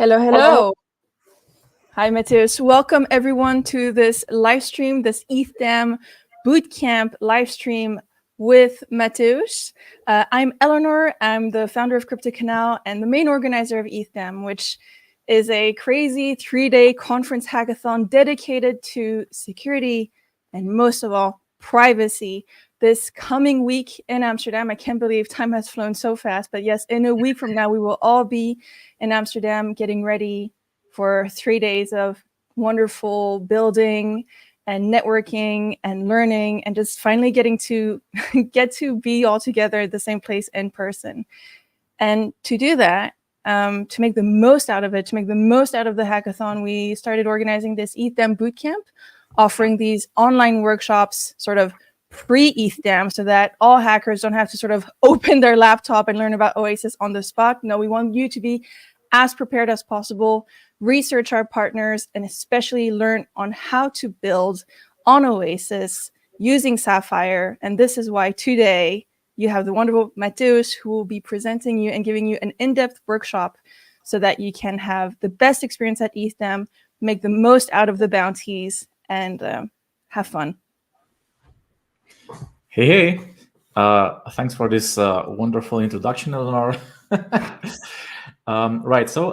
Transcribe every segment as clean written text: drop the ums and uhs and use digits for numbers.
Hello, Hello. hello. Hi, Matheus. Welcome everyone to this live stream, this ETHDam bootcamp live stream with Matheus. I'm Eleanor. I'm the founder of Crypto Canal and the main organizer of ETHDam, which is a crazy 3-day conference hackathon dedicated to security and most of all, privacy. This coming week in Amsterdam, I can't believe time has flown so fast, but yes, in a week from now, we will all be in Amsterdam getting ready for 3 days of wonderful building and networking and learning and just finally getting to get to be all together at the same place in person. And to do that, to make the most out of it, to make the most out of the hackathon, we started organizing this ETHDam bootcamp, offering these online workshops sort of pre-ETHDam so that all hackers don't have to sort of open their laptop and learn about Oasis on the spot. No, we want you to be as prepared as possible, research our partners, and especially learn on how to build on Oasis using Sapphire. And this is why today you have the wonderful Matheus, who will be presenting you and giving you an in-depth workshop so that you can have the best experience at ETHDam, make the most out of the bounties, and have fun. Hey. Thanks for this wonderful introduction, Eleanor. Right, so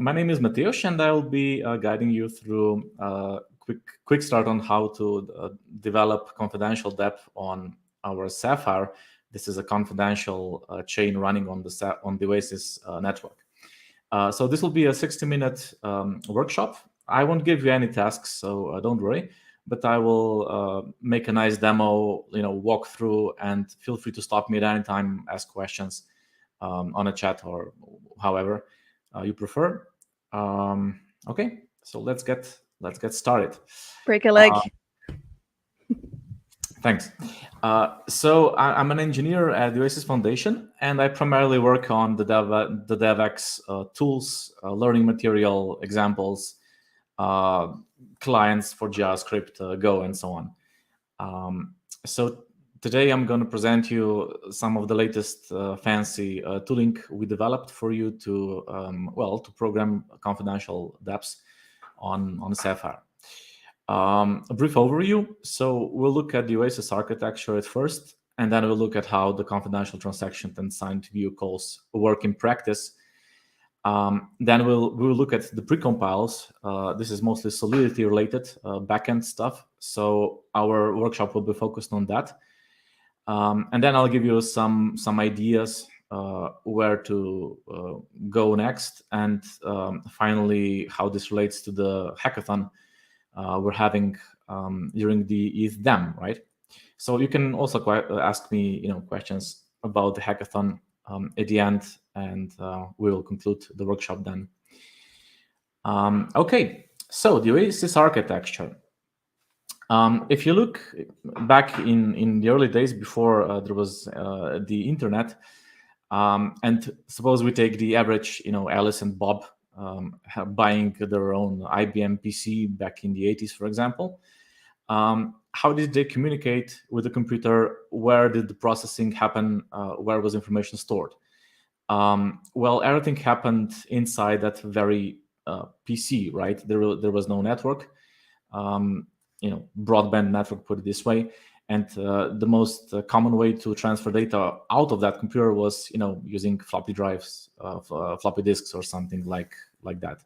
my name is Matheus, and I will be guiding you through a quick start on how to develop confidential dApp on our Sapphire. This is a confidential chain running on the Oasis network. So this will be a 60-minute workshop. I won't give you any tasks, so don't worry. But I will make a nice demo, walk through, and feel free to stop me at any time, ask questions on a chat or however you prefer. Okay, so let's get started. Break a leg. Thanks. So I'm an engineer at the Oasis Foundation, and I primarily work on the DevX tools, learning material, examples, clients for JavaScript, Go, and so on. So today I'm going to present you some of the latest fancy tooling we developed for you to to program confidential dApps on Sapphire. A brief overview. So we'll look at the Oasis architecture at first, and then we'll look at how the confidential transaction and signed view calls work in practice. Then we'll look at the precompiles. This is mostly Solidity related backend stuff. So our workshop will be focused on that. And then I'll give you some ideas where to go next, and finally how this relates to the hackathon we're having during the ETHDam, right? So you can also ask me, questions about the hackathon at the end, and we will conclude the workshop then. Okay, so the Oasis architecture. If you look back in the early days before there was the internet, and suppose we take the average, Alice and Bob buying their own IBM PC back in the 80s, for example. How did they communicate with the computer? Where did the processing happen? Where was information stored? Well, everything happened inside that very PC, right? There was no network, broadband network, put it this way. And the most common way to transfer data out of that computer was, using floppy drives, floppy disks, or something like that.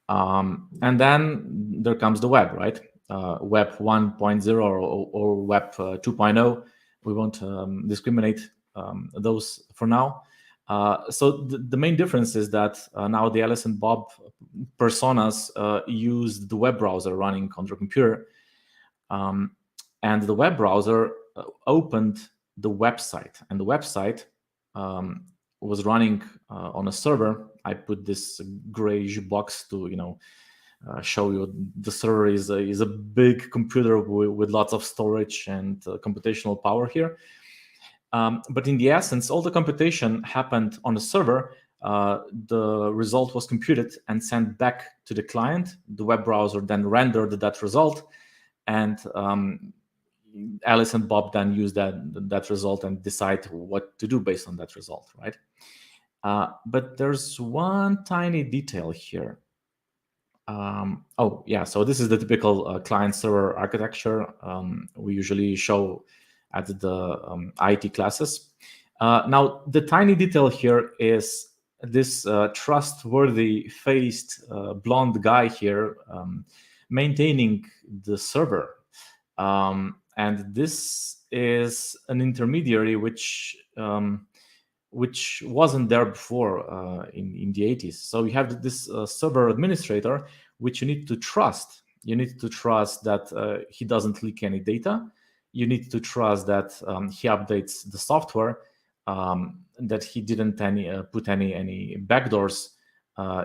And then there comes the web, right? Web 1.0 or Web 2.0. We won't discriminate those for now. So the main difference is that now the Alice and Bob personas use the web browser running on their computer. And the web browser opened the website, and the website was running on a server. I put this grayish box to show you the server is a big computer with lots of storage and computational power here. But in the essence, all the computation happened on the server. The result was computed and sent back to the client. The web browser then rendered that result, and Alice and Bob then use that result and decide what to do based on that result, right? But there's one tiny detail here. Oh, yeah, so this is the typical client-server architecture we usually show at the IT classes. Now, the tiny detail here is this trustworthy faced blonde guy here maintaining the server. And this is an intermediary which wasn't there before in the 80s. So you have this server administrator, which you need to trust. You need to trust that he doesn't leak any data. You need to trust that he updates the software, that he didn't put any backdoors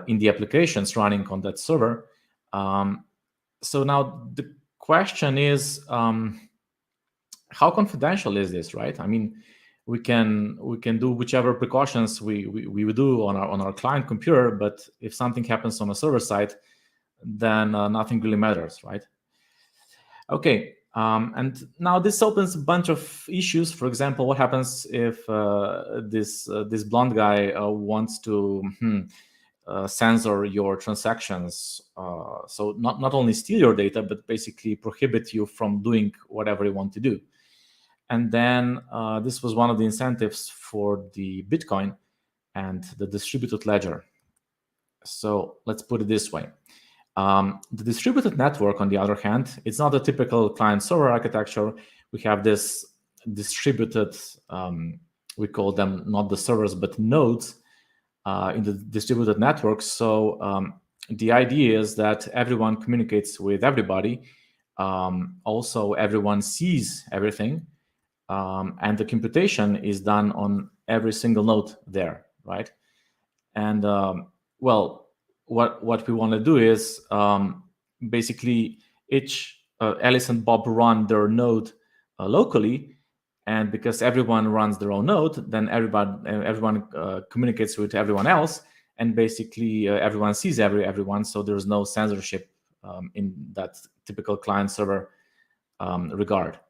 in the applications running on that server. So now the question is, how confidential is this, right? I mean, we can do whichever precautions we would do on our client computer, but if something happens on a server side, then nothing really matters, right? Okay, and now this opens a bunch of issues. For example, what happens if this blonde guy wants to censor your transactions? So not only steal your data, but basically prohibit you from doing whatever you want to do. And then this was one of the incentives for the Bitcoin and the distributed ledger. So let's put it this way. The distributed network, on the other hand, it's not a typical client-server architecture. We have this distributed, we call them not the servers, but nodes in the distributed network. So the idea is that everyone communicates with everybody. Also, everyone sees everything. And the computation is done on every single node there, right? And well, what we want to do is basically each Alice and Bob run their node locally, and because everyone runs their own node, then everyone communicates with everyone else, and basically everyone sees everyone. So there's no censorship in that typical client-server regard.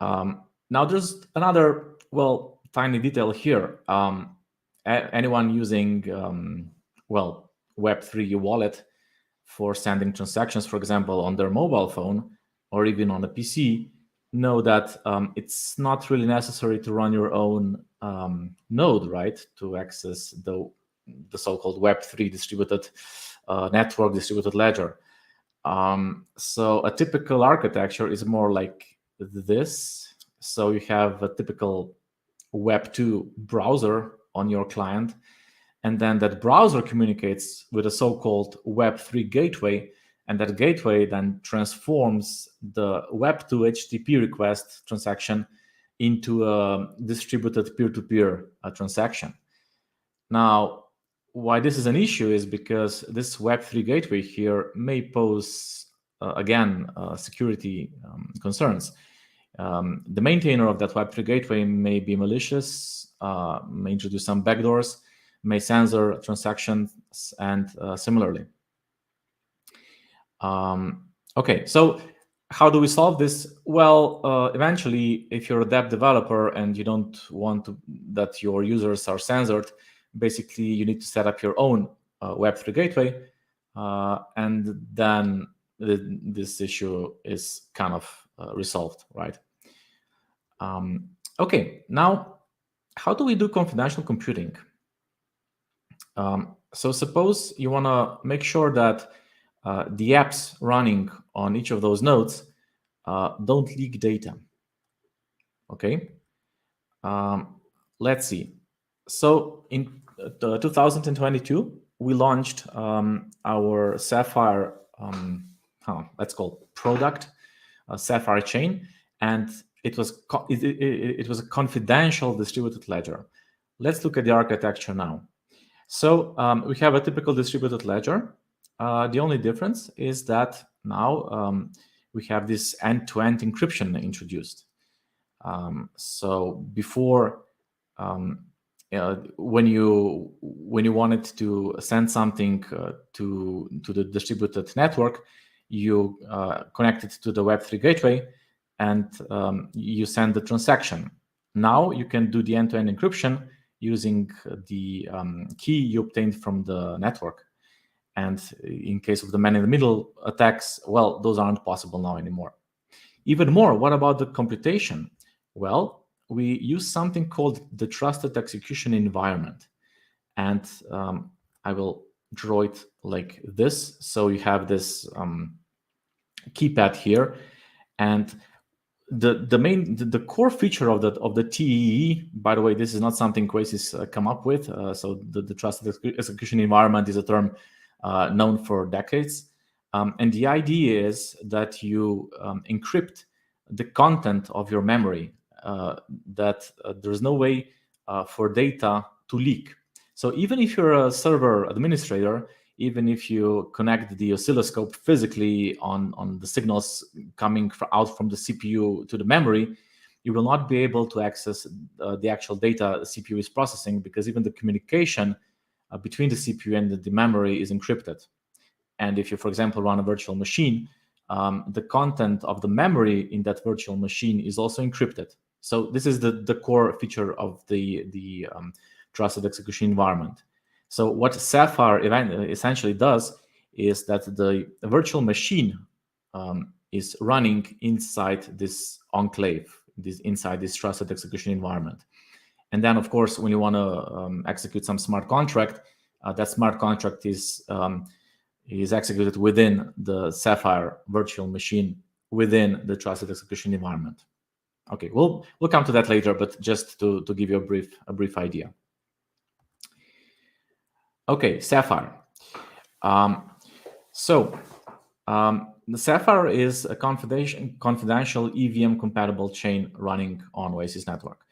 Now there's another, well, tiny detail here. Anyone using, Web3 wallet for sending transactions, for example, on their mobile phone or even on a PC, know that it's not really necessary to run your own node, right, to access the so-called Web3 distributed network, distributed ledger. So a typical architecture is more like this. So you have a typical Web2 browser on your client, and then that browser communicates with a so-called Web3 gateway, and that gateway then transforms the Web2 HTTP request transaction into a distributed peer-to-peer transaction. Now, why this is an issue is because this Web3 gateway here may pose, again, security concerns. The maintainer of that Web3 gateway may be malicious, may introduce some backdoors, may censor transactions, and similarly. Okay, so how do we solve this? Well, eventually, if you're a dApp developer and you don't want that your users are censored, basically you need to set up your own Web3 gateway, and then this issue is kind of resolved, right? Okay, now how do we do confidential computing? So suppose you want to make sure that the apps running on each of those nodes don't leak data. Okay, let's see. So in 2022, we launched our Sapphire, let's call it product, Sapphire chain, and it was a confidential distributed ledger. Let's look at the architecture now. So we have a typical distributed ledger. The only difference is that now we have this end-to-end encryption introduced. So before, when you wanted to send something to the distributed network, you connect it to the Web3 gateway, and you send the transaction. Now you can do the end-to-end encryption using the key you obtained from the network. And in case of the man-in-the-middle attacks, well, those aren't possible now anymore. Even more, what about the computation? Well, we use something called the trusted execution environment. And I will draw it like this. So you have this keypad here, and the core feature of the TEE, by the way, this is not something Oasis come up with. So the trusted execution environment is a term known for decades. And the idea is that you encrypt the content of your memory, that there's no way for data to leak. So even if you're a server administrator, even if you connect the oscilloscope physically on the signals coming out from the CPU to the memory, you will not be able to access the actual data the CPU is processing, because even the communication between the CPU and the memory is encrypted. And if you, for example, run a virtual machine, the content of the memory in that virtual machine is also encrypted. So this is the core feature of the trusted execution environment. So what Sapphire essentially does is that the virtual machine is running inside this enclave, inside this trusted execution environment. And then, of course, when you want to execute some smart contract, that smart contract is executed within the Sapphire virtual machine within the trusted execution environment. Okay, we'll come to that later, but just to give you a brief idea. Okay, Sapphire. The Sapphire is a confidential EVM compatible chain running on Oasis network.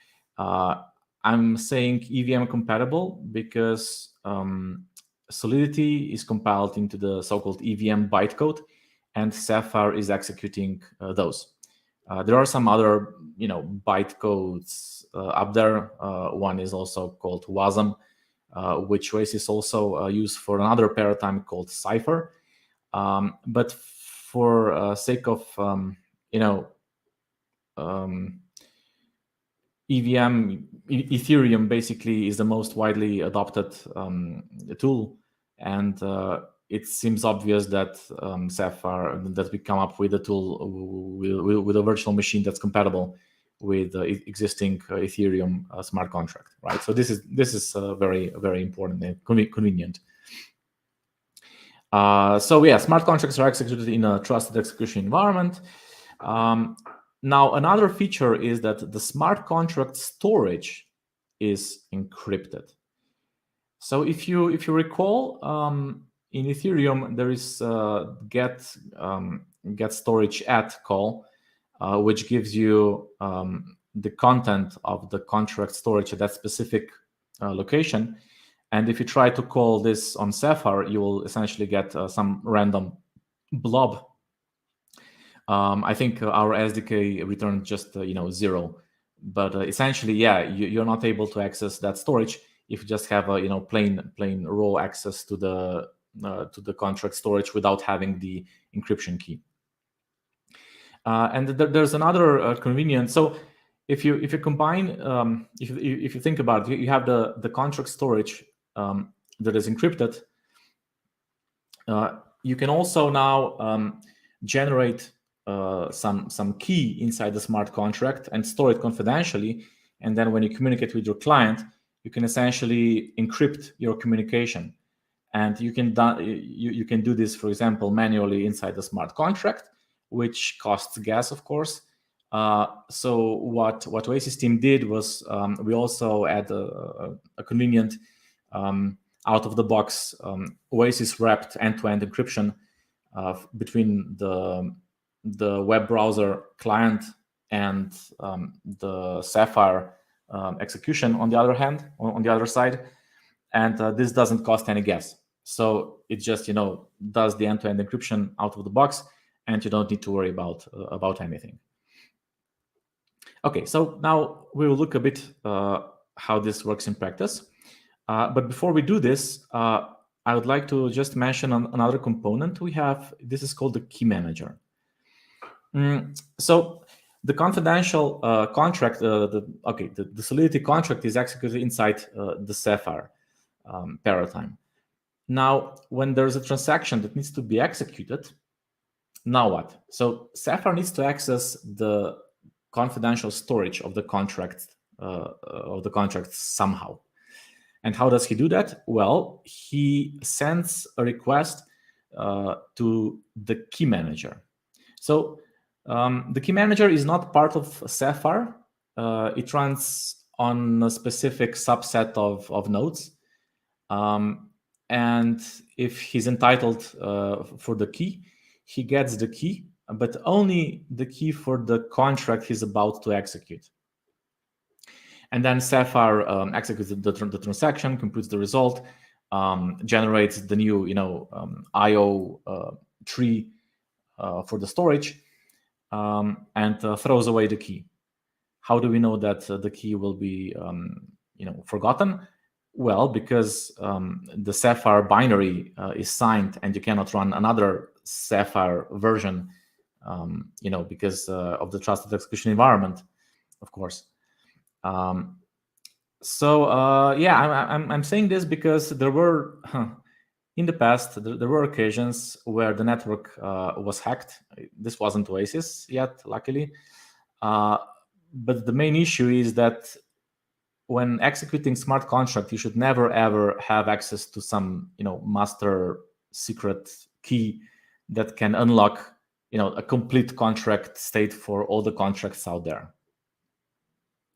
I'm saying EVM compatible because Solidity is compiled into the so-called EVM bytecode, and Sapphire is executing those. There are some other, bytecodes up there. One is also called WASM, which Oasis also used for another paradigm called Cypher. But for sake of EVM, Ethereum basically is the most widely adopted tool, and it seems obvious that Sapphire, that we come up with a tool with a virtual machine that's compatible with existing Ethereum smart contract, right? So this is very, very important and convenient. So yeah, smart contracts are executed in a trusted execution environment. Now, another feature is that the smart contract storage is encrypted. So if you recall, in Ethereum there is get storage at call, which gives you the content of the contract storage at that specific location. And if you try to call this on Sapphire, you will essentially get some random blob. I think our SDK returned just 0, but essentially, yeah, you're not able to access that storage if you just have a plain raw access to the contract storage without having the encryption key. And there's another convenience. So if you combine, if you think about it, you have the contract storage that is encrypted. You can also now generate some key inside the smart contract and store it confidentially. And then when you communicate with your client, you can essentially encrypt your communication. And you can do this, for example, manually inside the smart contract, which costs gas, of course. So what Oasis team did was we also add a convenient out-of-the-box Oasis wrapped end-to-end encryption between the web browser client and the Sapphire execution on the other side, and this doesn't cost any gas. So it just does the end-to-end encryption out of the box, and you don't need to worry about anything. Okay, so now we will look a bit how this works in practice. But before we do this, I would like to just mention another component we have. This is called the key manager. So The confidential contract, the solidity contract is executed inside the Sapphire paradigm. Now, when there's a transaction that needs to be executed, now what? So Sapphire needs to access the confidential storage of the contract somehow. And how does he do that? Well, he sends a request to the key manager. So the key manager is not part of Sapphire. It runs on a specific subset of nodes. And if he's entitled for the key, he gets the key, but only the key for the contract he's about to execute. And then Sapphire executes the transaction, computes the result, generates the new IO tree for the storage, and throws away the key. How do we know that the key will be forgotten? Well, because the Sapphire binary is signed, and you cannot run another Sapphire version, because of the trusted execution environment, of course. I'm saying this because there were in the past there were occasions where the network was hacked. This wasn't Oasis yet, luckily, but the main issue is that when executing smart contract, you should never ever have access to some master secret key that can unlock a complete contract state for all the contracts out there,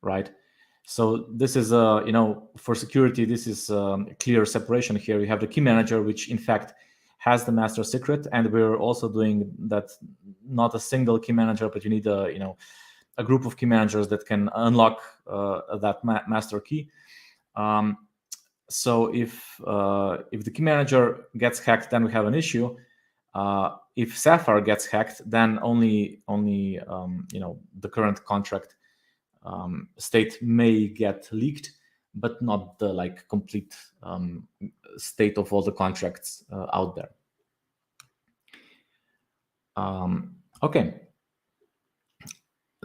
right? So this is for security, this is a clear separation here. You have the key manager, which in fact has the master secret, and we're also doing that, not a single key manager, but you need a group of key managers that can unlock that master key. So if the key manager gets hacked, then we have an issue. If Sapphire gets hacked, then only the current contract state may get leaked, but not the complete state of all the contracts out there. Okay.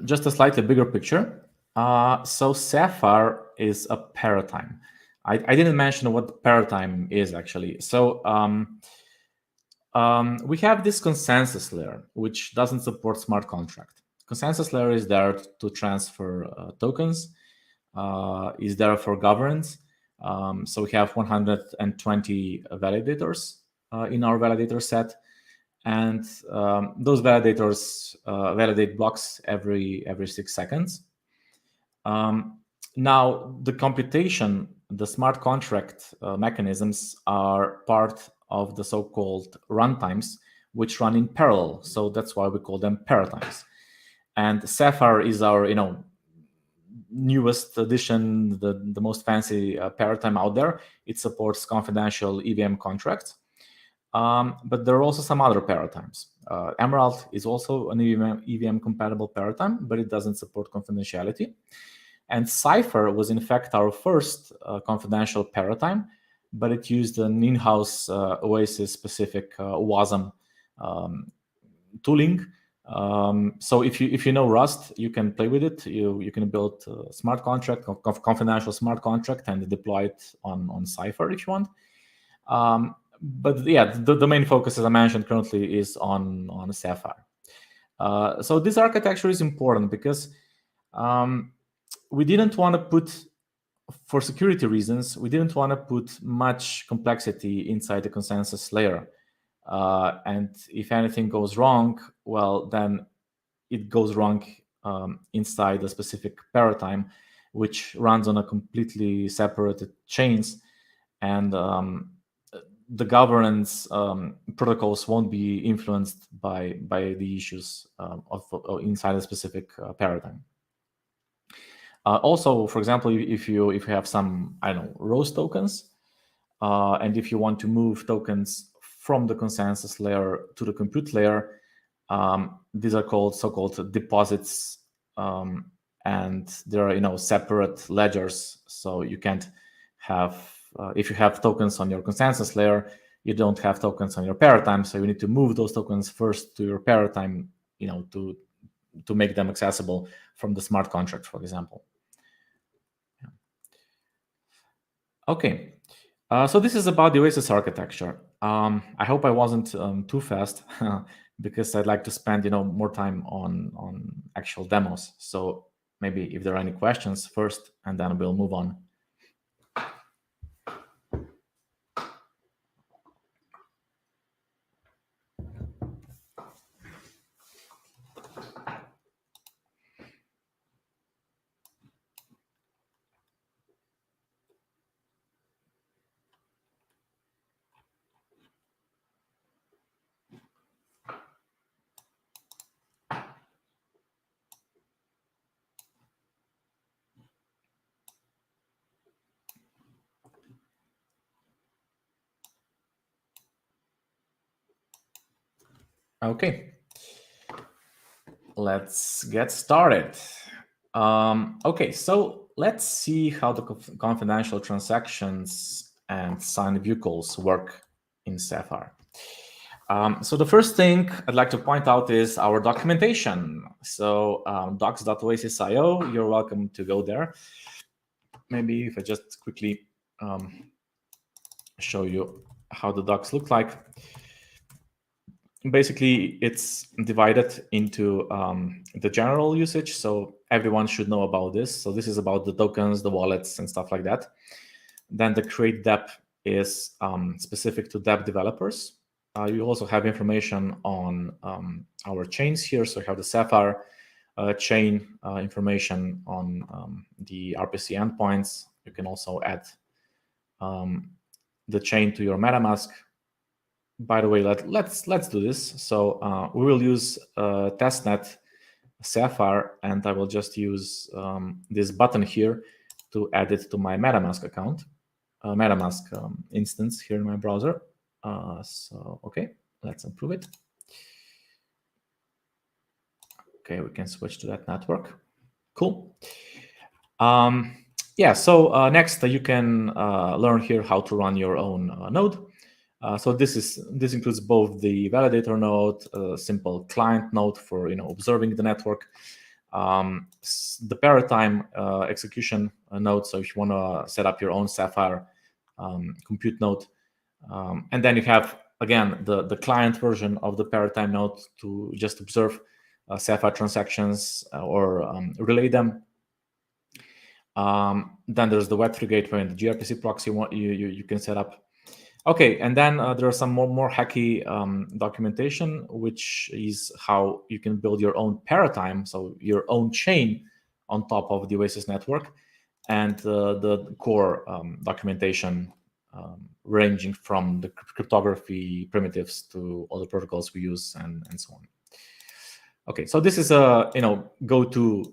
Just a slightly bigger picture. So Sapphire is a paradigm. I didn't mention what paradigm is actually. So we have this consensus layer, which doesn't support smart contract. Consensus layer is there to transfer tokens, is there for governance. So we have 120 validators in our validator set. And those validators validate blocks every 6 seconds. Now, the computation, the smart contract mechanisms are part of the so-called runtimes, which run in parallel. So that's why we call them paratimes. And Sapphire is our newest addition, the most fancy paradigm out there. It supports confidential EVM contracts. But there are also some other paradigms. Emerald is also an EVM compatible paradigm, but it doesn't support confidentiality. And Cypher was in fact our first confidential paradigm, but it used an in-house Oasis specific WASM tooling. So if you know Rust, you can play with it. You can build a smart contract, confidential smart contract, and deploy it on Cypher if you want. But yeah, the main focus, as I mentioned, currently is on Sapphire. So this architecture is important because we didn't want to put, for security reasons, we didn't want to put much complexity inside the consensus layer. And if anything goes wrong, well, then it goes wrong inside a specific paradigm, which runs on a completely separated chains. And the governance protocols won't be influenced by the issues of inside a specific paradigm. Also, for example, if you have some, I don't know, rose tokens, and if you want to move tokens from the consensus layer to the compute layer, these are called so-called deposits, and there are separate ledgers, so you can't have if you have tokens on your consensus layer, you don't have tokens on your paradigm, so you need to move those tokens first to your paradigm, to to make them accessible from the smart contract, for example. Yeah. Okay, so this is about the Oasis architecture. I hope I wasn't too fast because I'd like to spend more time on actual demos. So maybe if there are any questions first, and then we'll move on. Okay, let's get started. Okay, so let's see how the confidential transactions and signed vehicles work in Sapphire. So the first thing I'd like to point out is our documentation. So docs.oasis.io, you're welcome to go there. Maybe if I just quickly show you how the docs look like. Basically, it's divided into the general usage, so everyone should know about this. So this is about the tokens, the wallets, and stuff like that. Then the create dApp is specific to dApp developers. You also have information on our chains here. So you have the Sapphire chain information on the RPC endpoints. You can also add the chain to your MetaMask. By the way, let's do this. So we will use testnet Sapphire, and I will just use this button here to add it to my MetaMask account, MetaMask instance here in my browser. So okay, let's improve it. Okay, we can switch to that network. Cool. Yeah. So next, you can learn here how to run your own node. So this includes both the validator node, simple client node for observing the network, the paratime execution node. So if you want to set up your own Sapphire compute node, and then you have again the client version of the paratime node to just observe Sapphire transactions or relay them. Then there's the Web3 gateway and the gRPC proxy you can set up. Okay, and then there are some more hacky documentation, which is how you can build your own paratime, so your own chain on top of the Oasis network, and the core documentation ranging from the cryptography primitives to all the protocols we use and so on. Okay, so this is a go-to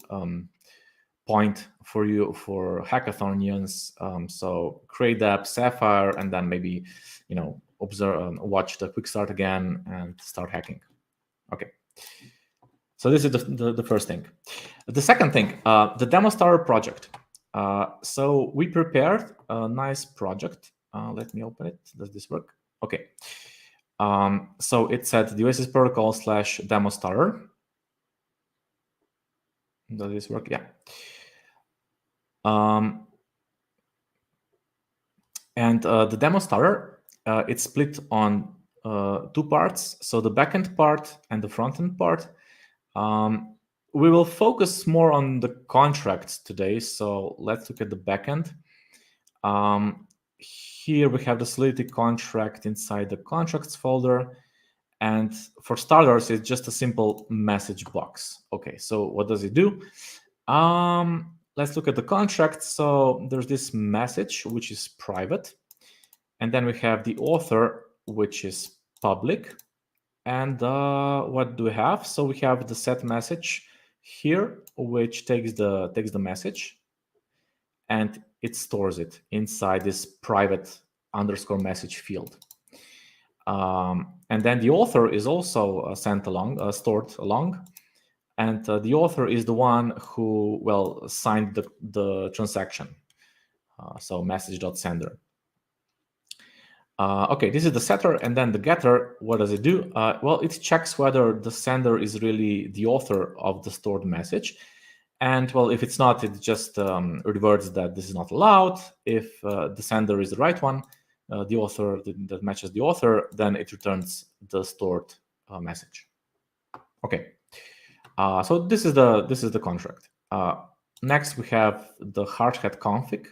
point for you for hackathonians. So create the app Sapphire, and then maybe observe, watch the quick start again, and start hacking. Okay. So this is the first thing. The second thing, the demo starter project. So we prepared a nice project. Let me open it. Does this work? Okay. So it's at the Oasis protocol /demo starter. Does this work? Yeah. And the demo starter, it's split on two parts. So the backend part and the frontend part. We will focus more on the contracts today. So let's look at the backend. Here we have the Solidity contract inside the contracts folder. And for starters, it's just a simple message box. Okay, so what does it do? Let's look at the contract. So there's this message, which is private. And then we have the author, which is public. And what do we have? So we have the set message here, which takes the message and it stores it inside this private underscore message field. And then the author is also stored along. And the author is the one who, signed the transaction. So message.sender. Okay, this is the setter, and then the getter. What does it do? Well, it checks whether the sender is really the author of the stored message. And well, if it's not, it just reverts that this is not allowed. If the sender is the right one, the author that matches the author, then it returns the stored message. Okay, so this is the contract. Next, we have the hardhat config.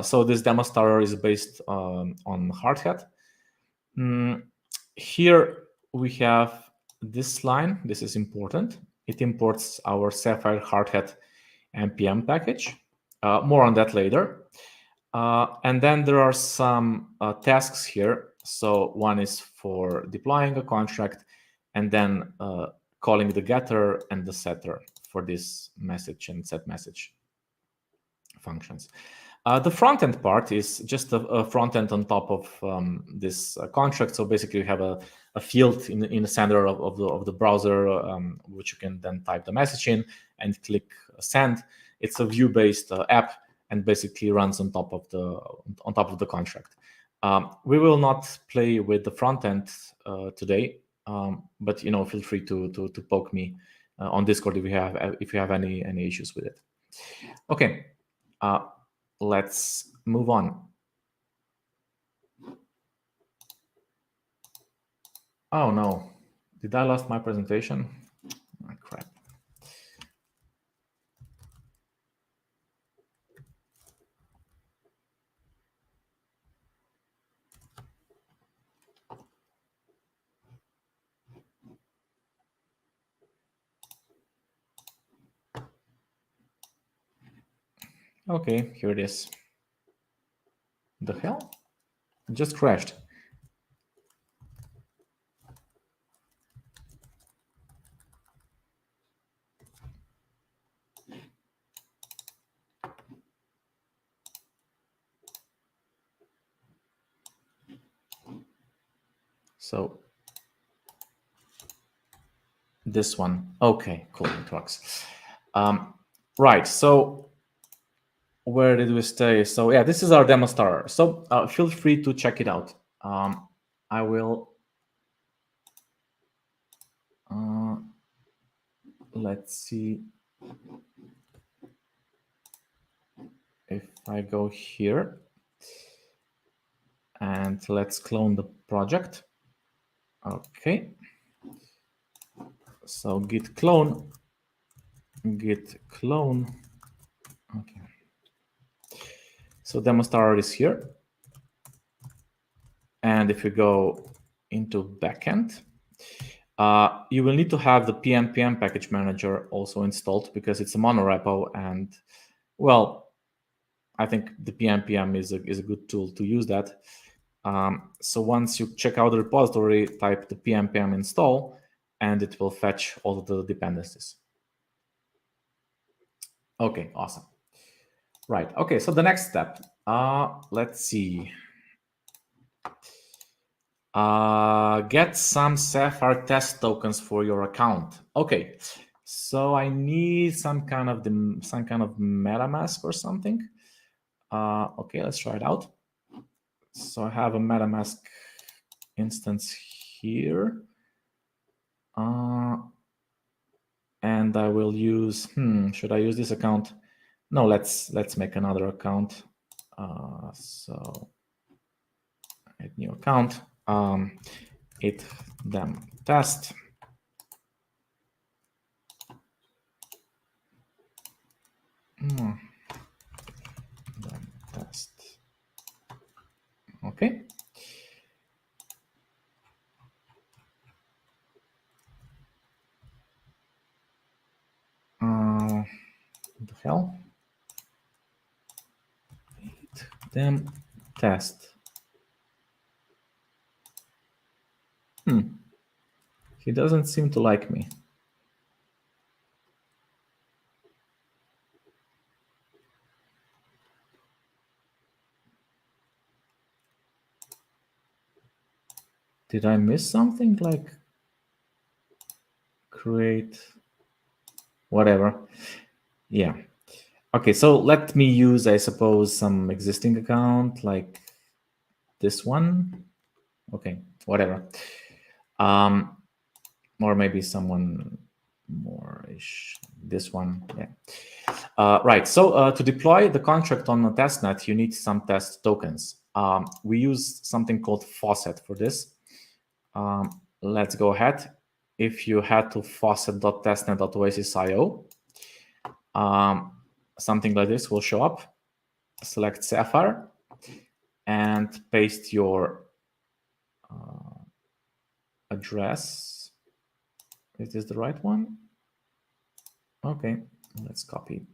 So this demo starter is based on hardhat. Here we have this line. This is important. It imports our Sapphire hardhat npm package. More on that later. And then there are some tasks here. So one is for deploying a contract, and then calling the getter and the setter for this message and set message functions. The front end part is just a front end on top of this contract. So basically, you have a field in the center of the browser, which you can then type the message in and click send. It's a view-based app and basically runs on top of the contract. We will not play with the front end today, but feel free to poke me on Discord if you have any issues with it. Okay. Let's move on. Oh no, did I lost my presentation? Oh, crap. Okay, here it is. The hell? It just crashed. So this one. Okay, cool, it works. Right, so where did we stay? So yeah, this is our demo starter. So feel free to check it out. I will. Let's see if I go here and let's clone the project. Okay. So git clone. Okay. So demo starter is here. And if you go into backend, you will need to have the npm package manager also installed because it's a monorepo. And well, I think the npm is a good tool to use that. So once you check out the repository, type the npm install, and it will fetch all of the dependencies. Okay, awesome. Right. Okay, so the next step. Let's see. Get some Sapphire test tokens for your account. Okay, so I need some kind of MetaMask or something. Okay, let's try it out. So I have a MetaMask instance here, and I will use. Should I use this account? No, let's make another account. So add new account. ETHDam test. Test. Okay. What the hell? ETHDam test. He doesn't seem to like me. Did I miss something? Like create whatever. Yeah. Okay, so let me use, I suppose, some existing account like this one. Okay, whatever. Or maybe someone more-ish. This one, yeah. Right, so to deploy the contract on a testnet, you need some test tokens. We use something called faucet for this. Let's go ahead. If you head to faucet.testnet.oasis.io, something like this will show up. Select Sapphire and paste your address. Is this the right one? Okay, let's copy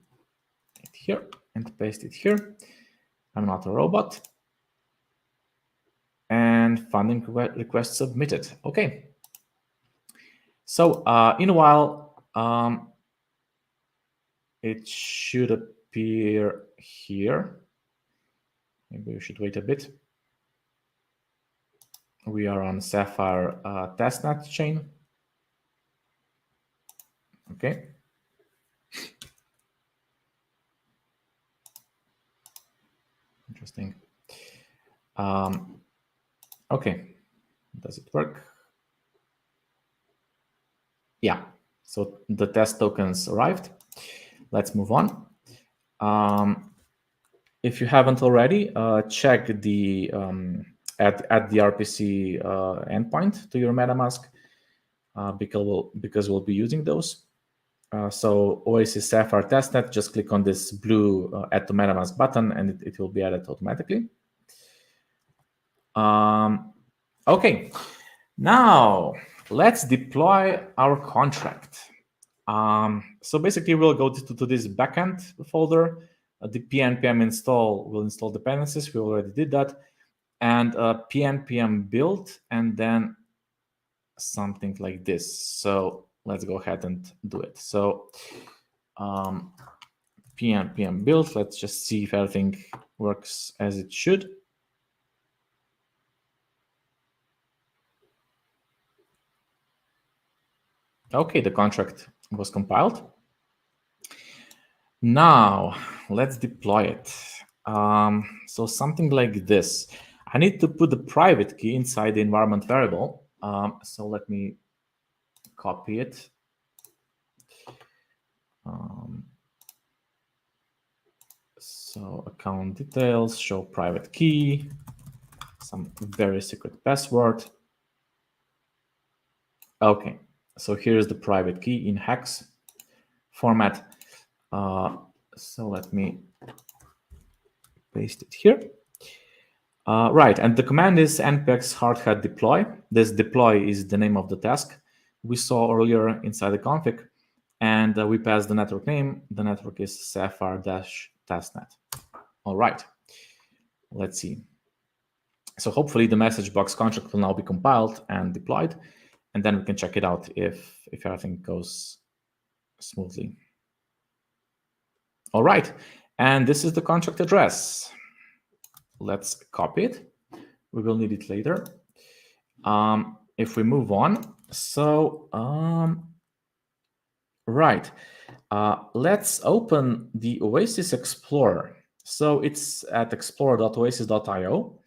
it here and paste it here. I'm not a robot. And funding request submitted. Okay. So in a while, it should appear here. Maybe we should wait a bit. We are on Sapphire testnet chain. Okay. Interesting. Okay. Does it work? Yeah. So the test tokens arrived. Let's move on. If you haven't already, check the add the RPC endpoint to your MetaMask because we'll be using those. So Oasis Sapphire testnet, just click on this blue add to MetaMask button and it will be added automatically. Okay, now let's deploy our contract. So basically we'll go to this backend folder. The pnpm install will install dependencies. We already did that. And pnpm build, and then something like this. So let's go ahead and do it. So pnpm build, let's just see if everything works as it should. Okay, the contract was compiled. Now let's deploy it. So something like this. I need to put the private key inside the environment variable. So let me copy it. So account details, show private key, some very secret password. Okay, so here's the private key in hex format. So let me paste it here. Right, and the command is npx hardhat deploy. This deploy is the name of the task we saw earlier inside the config, and we pass the network name. The network is sapphire-testnet. All right, let's see. So hopefully the message box contract will now be compiled and deployed, and then we can check it out if everything goes smoothly. All right, and this is the contract address. Let's copy it. We will need it later. If we move on, so right, let's open the Oasis Explorer. So it's at explorer.oasis.io,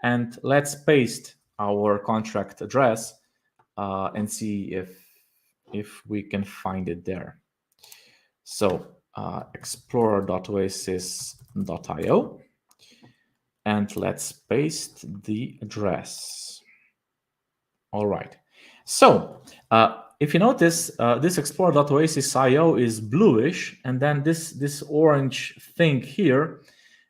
and let's paste our contract address and see if we can find it there. So explorer.oasis.io, and let's paste the address. All right. So if you notice, this explorer.oasis.io is bluish, and then this orange thing here.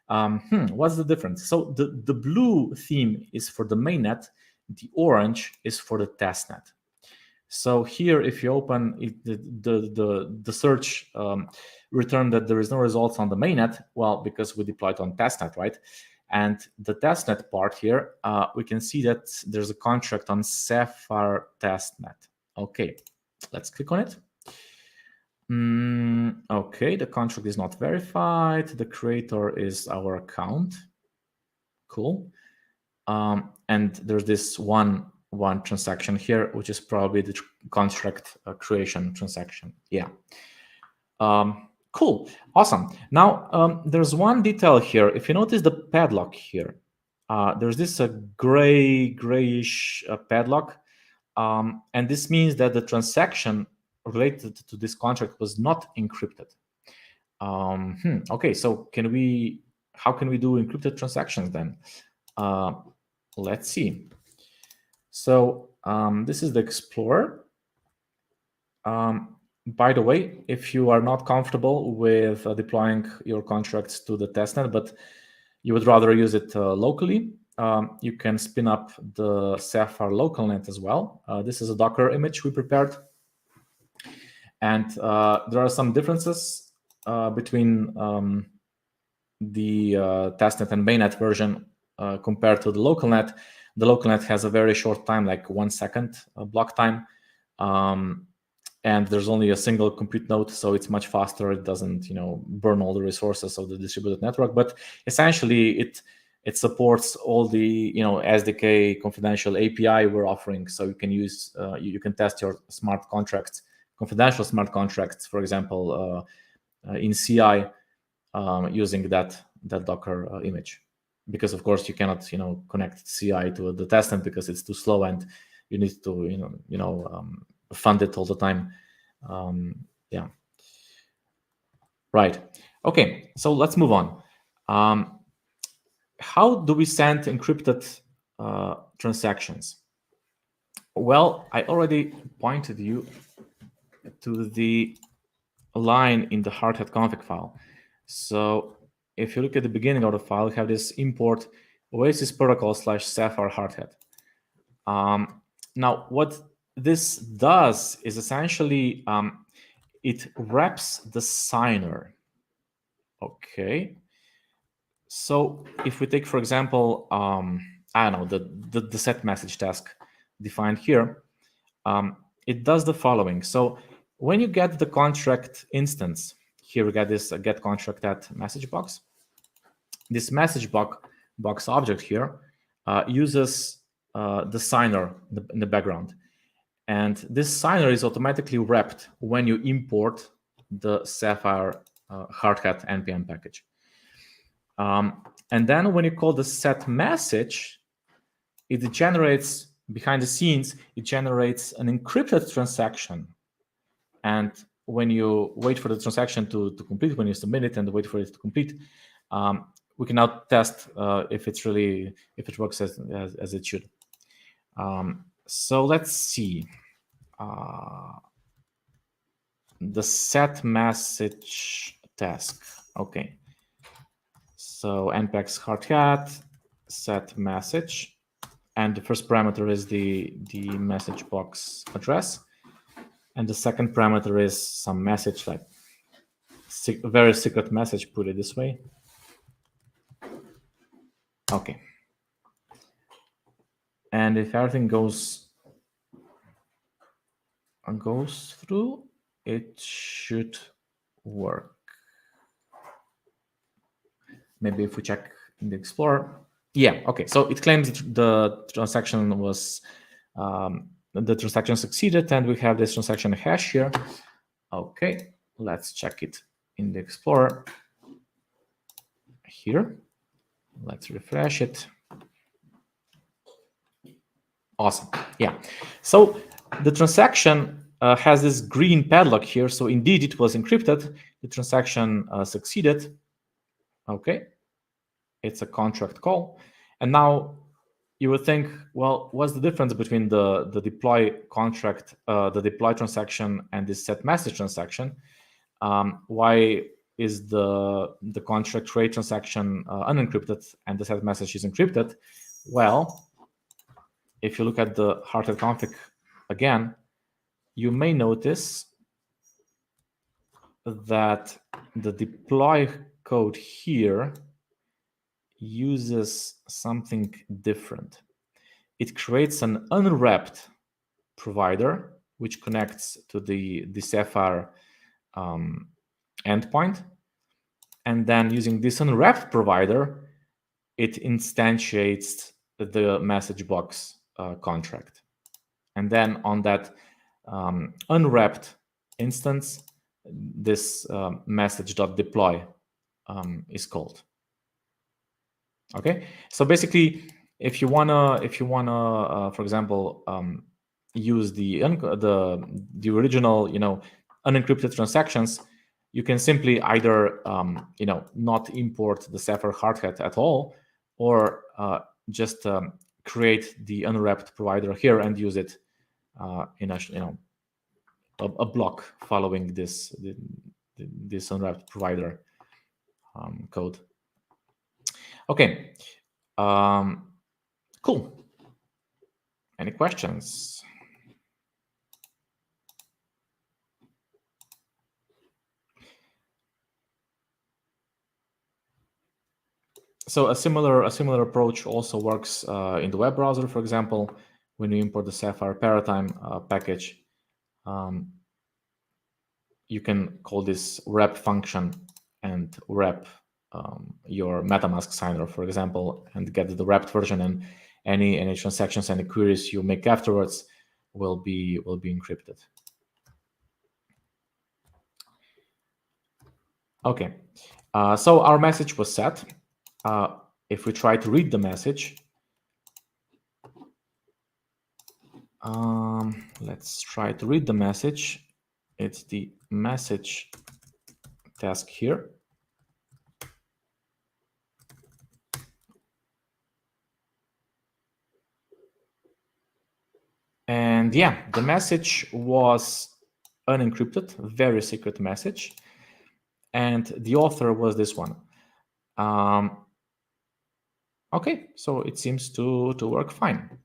What's the difference? So the blue theme is for the mainnet, the orange is for the testnet. So here, if you open it, the search returned that there is no results on the mainnet. Well, because we deployed on testnet, right? And the testnet part here, we can see that there's a contract on Sapphire testnet. Okay, let's click on it. Okay, the contract is not verified. The creator is our account. Cool. And there's this one transaction here, which is probably the contract creation transaction. Yeah. Cool. Awesome. Now, there's one detail here. If you notice the padlock here, there's this grayish padlock, and this means that the transaction related to this contract was not encrypted. Okay, so how can we do encrypted transactions then? Let's see. So this is the Explorer. By the way, if you are not comfortable with deploying your contracts to the testnet, but you would rather use it locally, you can spin up the Sapphire localnet as well. This is a Docker image we prepared. And there are some differences between the testnet and mainnet version compared to the localnet. The localnet has a very short time, like 1 second block time. And there's only a single compute node, so it's much faster. It doesn't, burn all the resources of the distributed network. But essentially, it supports all the, SDK confidential API we're offering. So you can use, you can test your smart contracts, confidential smart contracts, for example, in CI using that Docker image. Because of course you cannot, connect CI to the testnet because it's too slow, and you need to, fund it all the time. Yeah. Right. Okay. So let's move on. How do we send encrypted transactions? Well, I already pointed you to the line in the hardhat config file. So if you look at the beginning of the file, you have this import Oasis protocol /Sapphire hardhat. Now, what this does is essentially it wraps the signer. Okay. So if we take, for example, I don't know, the set message task defined here, it does the following. So when you get the contract instance, here we get this get contract at message box. This message box object here uses the signer in the background. And this signer is automatically wrapped when you import the Sapphire hardhat npm package. And then when you call the set message, it generates, behind the scenes, it generates an encrypted transaction. And when you wait for the transaction to complete, when you submit it and wait for it to complete, we can now test if it works as it should. So let's see. The set message task. Okay. So npx hardhat set message, and the first parameter is the message box address, and the second parameter is some message, like very secret message, put it this way. Okay. And if everything goes through, it should work. Maybe if we check in the Explorer. Yeah, okay. So it claims that the transaction was, the transaction succeeded, and we have this transaction hash here. Okay, let's check it in the Explorer. Here, let's refresh it. Awesome. Yeah. So the transaction has this green padlock here. So indeed, it was encrypted. The transaction succeeded. Okay. It's a contract call. And now you would think, well, what's the difference between the deploy contract, the deploy transaction, and this set message transaction? Why is the contract rate transaction unencrypted and the set message is encrypted? Well, if you look at the hardhat config again, you may notice that the deploy code here uses something different. It creates an unwrapped provider which connects to the Sapphire endpoint, and then using this unwrapped provider, it instantiates the message box contract, and then on that unwrapped instance, this message.deploy is called. Okay, so basically, if you wanna, for example, use the original, unencrypted transactions, you can simply either not import the Sapphire hard hat at all, or just create the unwrapped provider here and use it in a block following this unwrapped provider code. Okay, cool. Any questions? So a similar approach also works in the web browser, for example, when you import the Sapphire Paratime package. You can call this wrap function and wrap your MetaMask signer, for example, and get the wrapped version, and any transactions, any queries you make afterwards will be encrypted. Okay, so our message was set. If we try to read the message, let's try to read the message. It's the message task here. And yeah, the message was unencrypted, very secret message. And the author was this one. Okay, so it seems to work fine.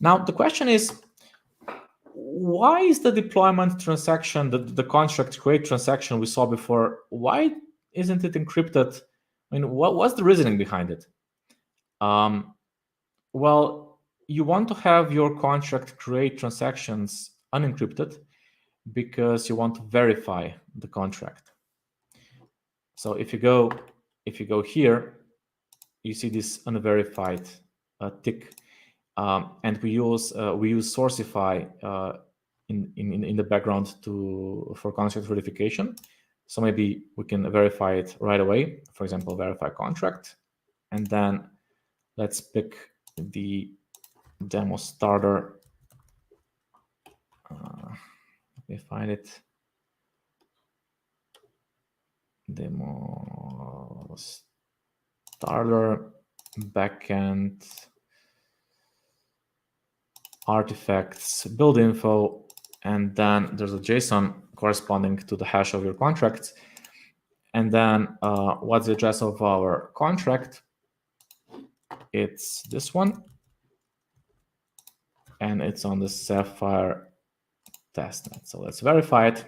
Now, the question is, why is the deployment transaction, the contract create transaction we saw before, why isn't it encrypted? I mean, what's the reasoning behind it? Well, you want to have your contract create transactions unencrypted because you want to verify the contract. So if you go here, you see this unverified tick, and we use Sourcify in the background for contract verification. So maybe we can verify it right away. For example, verify contract, and then let's pick the demo starter. Let me find it. Demo starter backend artifacts build info, and then there's a JSON corresponding to the hash of your contract. And then what's the address of our contract? It's this one, and it's on the Sapphire testnet. So let's verify it.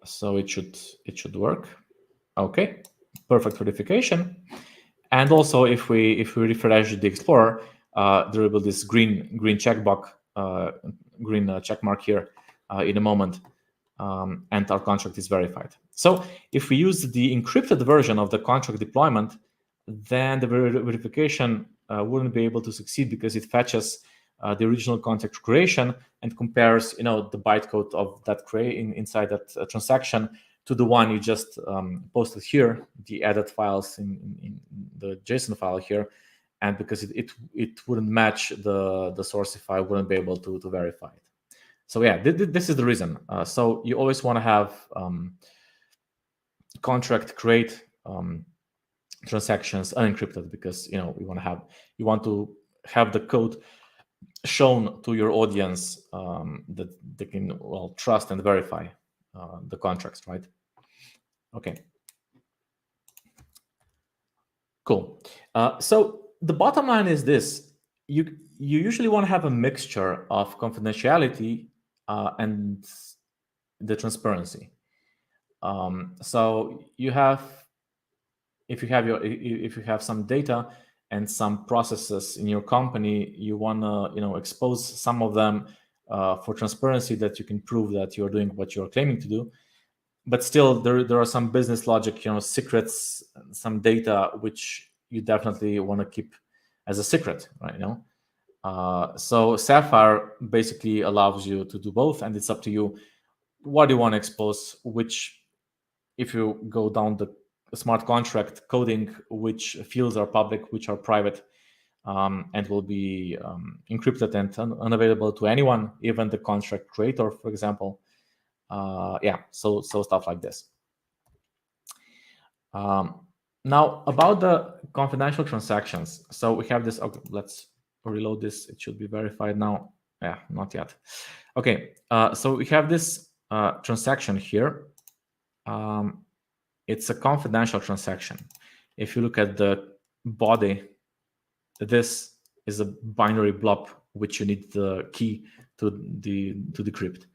So it should work. Okay, perfect verification. And also, if we refresh the Explorer, there will be this green checkbox, green check mark here in a moment, and our contract is verified. So if we use the encrypted version of the contract deployment, then the verification wouldn't be able to succeed because it fetches the original contract creation and compares, the bytecode of that inside that transaction to the one you just posted here, the added files in the JSON file here, and because it wouldn't match the Sourcify, wouldn't be able to verify it. So yeah, this is the reason. So you always want to have contract create transactions unencrypted because you want to have the code shown to your audience that they can trust and verify the contracts, right? Okay. Cool. So the bottom line is this: you usually want to have a mixture of confidentiality and the transparency. So if you have some data and some processes in your company, you want to expose some of them for transparency, that you can prove that you're doing what you're claiming to do. But still, there are some business logic, secrets, some data which you definitely want to keep as a secret, right? So Sapphire basically allows you to do both, and it's up to you what do you want to expose. Which, if you go down smart contract coding, which fields are public, which are private, and will be encrypted and unavailable to anyone, even the contract creator, for example. Yeah, so stuff like this. Now about the confidential transactions. So we have this. Okay, let's reload this. It should be verified now. Yeah, not yet. Okay, so we have this transaction here. It's a confidential transaction. If you look at the body, this is a binary blob which you need the key to decrypt.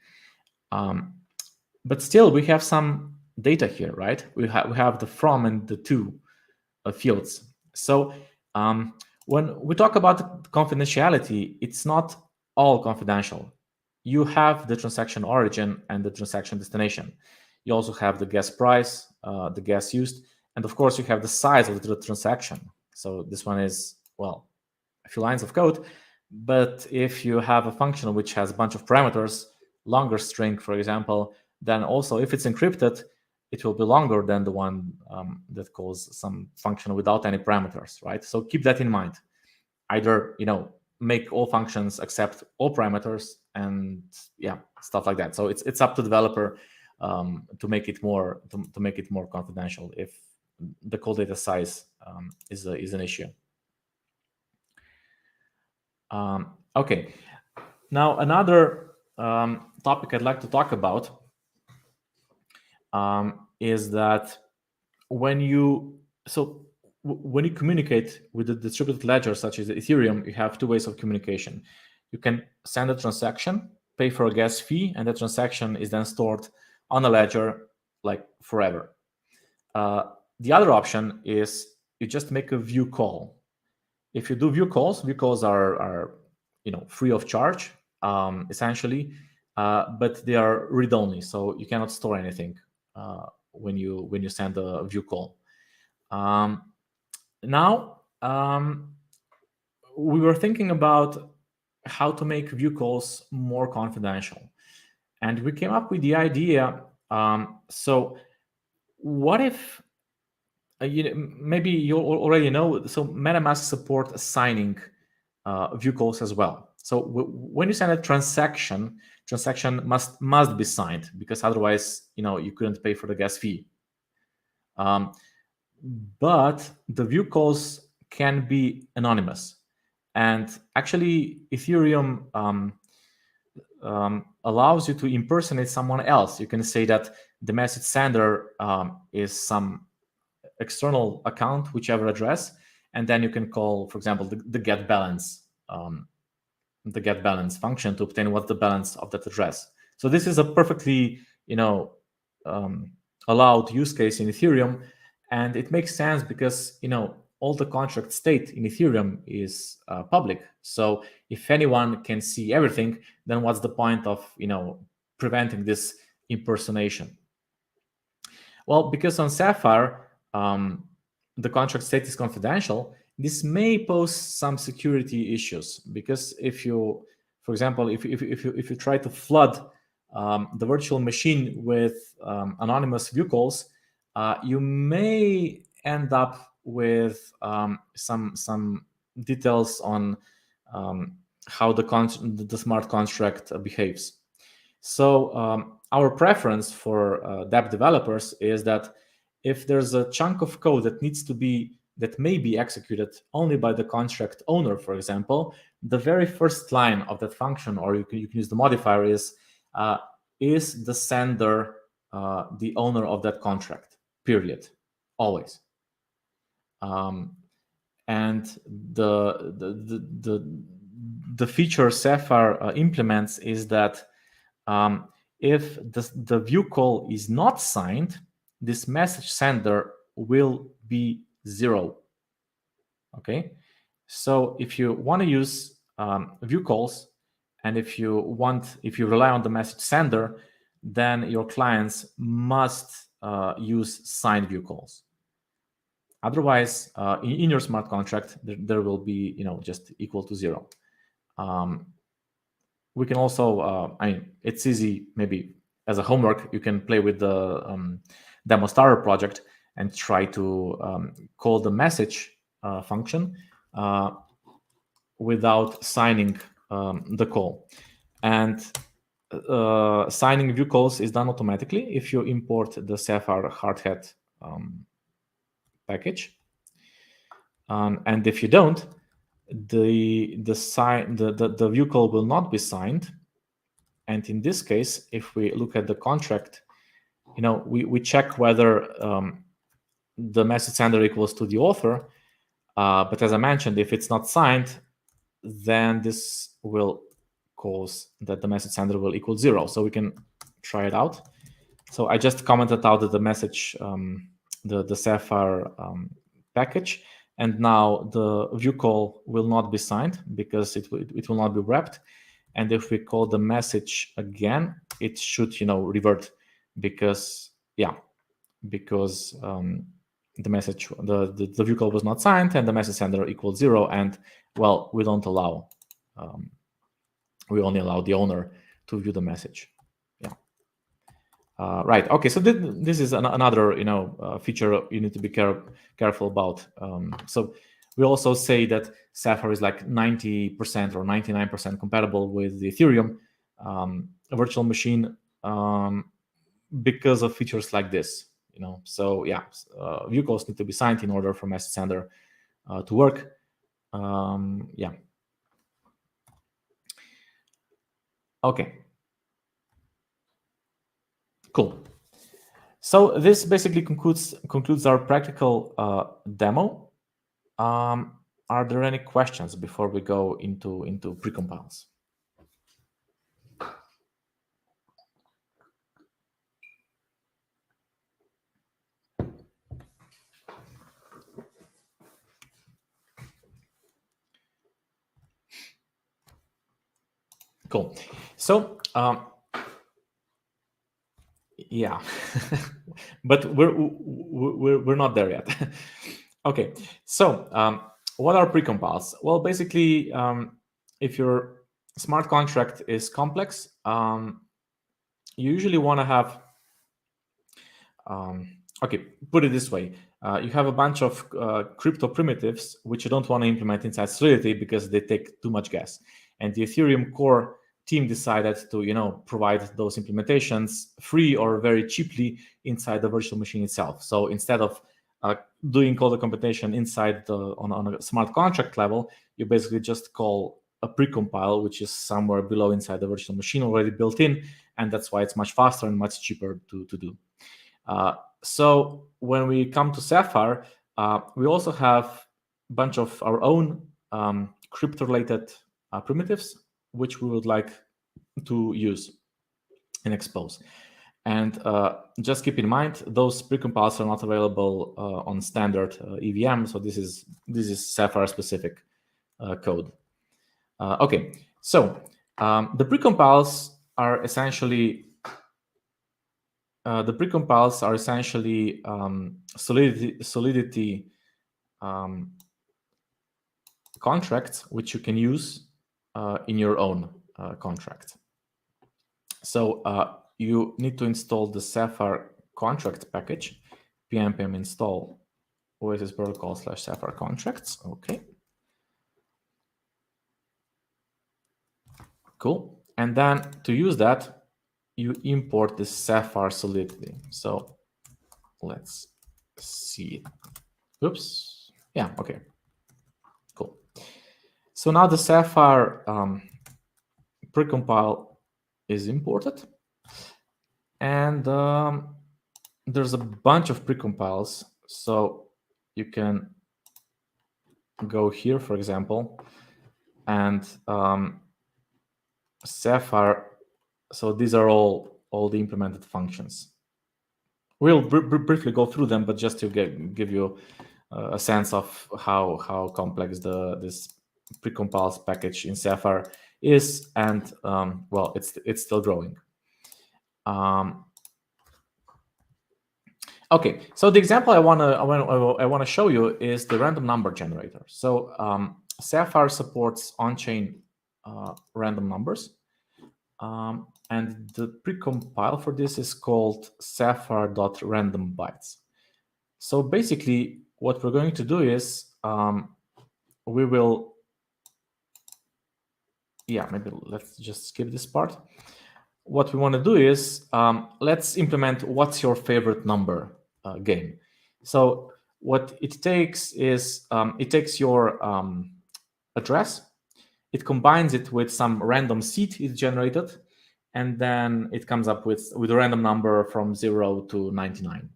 But still, we have some data here, right? We have the from and the to fields. So when we talk about confidentiality, it's not all confidential. You have the transaction origin and the transaction destination. You also have the gas price, the gas used, and of course you have the size of the transaction. So this one is, well, a few lines of code. But if you have a function which has a bunch of parameters, longer string, for example, then also if it's encrypted, it will be longer than the one that calls some function without any parameters, right? So keep that in mind. Either, make all functions accept all parameters, and yeah, stuff like that. So it's up to the developer to make it more confidential if the call data size is an issue. Okay, now another topic I'd like to talk about is that when you communicate with the distributed ledger, such as Ethereum, you have two ways of communication. You can send a transaction, pay for a gas fee, and the transaction is then stored on a ledger like forever. The other option is you just make a view call. If you do view calls are free of charge, essentially, but they are read-only, so you cannot store anything when you send a view call. Now, we were thinking about how to make view calls more confidential, and we came up with the idea. So, what if maybe you already know? So, MetaMask support signing view calls as well. So when you send a transaction must be signed, because otherwise, you couldn't pay for the gas fee. But the view calls can be anonymous, and actually, Ethereum allows you to impersonate someone else. You can say that the message sender is some external account, whichever address, and then you can call, for example, the get balance. The get balance function to obtain what's the balance of that address. So this is a perfectly allowed use case in Ethereum, and it makes sense because all the contract state in Ethereum is public. So if anyone can see everything, then what's the point of preventing this impersonation? Well, because on Sapphire the contract state is confidential, this may pose some security issues, because if you, for example, if you try to flood the virtual machine with anonymous view calls, you may end up with some details on how the smart contract behaves. So our preference for dApp developers is that if there's a chunk of code that may be executed only by the contract owner, for example, the very first line of that function, or you can use the modifier, is the sender the owner of that contract, period, always. And the feature Sapphire implements is that if the view call is not signed, this message sender will be 0. Okay, so if you want to use view calls, and if you rely on the message sender, then your clients must use signed view calls. Otherwise, in your smart contract, there will be just equal to 0. We can also, it's easy, maybe as a homework, you can play with the demo starter project and try to call the message function without signing the call. And signing view calls is done automatically if you import the Sapphire hardhat package. And if you don't, the view call will not be signed. And in this case, if we look at the contract, we check whether the message sender equals to the author. But as I mentioned, if it's not signed, then this will cause that the message sender will equal 0. So we can try it out. So I just commented out the message, the Sapphire package, and now the view call will not be signed because it will not be wrapped. And if we call the message again, it should revert because the message, the view call was not signed and the message sender equals 0. And well, we don't allow, we only allow the owner to view the message. Right. Okay. So this is another feature you need to be careful about. So we also say that Sapphire is like 90% or 99% compatible with the Ethereum virtual machine because of features like this. So yeah, view calls need to be signed in order for message sender to work. Yeah. Okay. Cool. So this basically concludes our practical demo. Are there any questions before we go into precompiles? Cool. So yeah, but we're not there yet. Okay. So what are precompiles? Well, basically, if your smart contract is complex, you usually want to have. Okay, put it this way. You have a bunch of crypto primitives which you don't want to implement inside Solidity because they take too much gas. And the Ethereum core team decided to provide those implementations free or very cheaply inside the virtual machine itself. So instead of doing all the computation inside on a smart contract level, you basically just call a precompile, which is somewhere below inside the virtual machine already built in, and that's why it's much faster and much cheaper to do. So when we come to Sapphire, we also have a bunch of our own crypto-related primitives, which we would like to use and expose. And just keep in mind, those precompiles are not available on standard EVM. So this is Sapphire-specific code. Okay, so the precompiles are essentially Solidity contracts, which you can use in your own contract. So you need to install the Sapphire contract package, pnpm install Oasis protocol /Sapphire contracts. Okay. Cool. And then to use that, you import the Sapphire Solidity. So let's see. Oops. Yeah. Okay. Cool. So now the Sapphire precompile is imported, and there's a bunch of precompiles. So you can go here, for example, and Sapphire. So these are all the implemented functions. We'll briefly go through them, but just to give you a sense of how complex this precompiles package in Sapphire is, and well, it's still growing. Okay, so the example I want to show you is the random number generator. So Sapphire supports on-chain random numbers. And the precompile for this is called sapphire.randombytes. So basically, what we're going to do is we will, yeah, maybe let's just skip this part. What we want to do is let's implement what's your favorite number game. So what it takes is it takes your address, it combines it with some random seed it generated, and then it comes up with a random number from 0 to 99.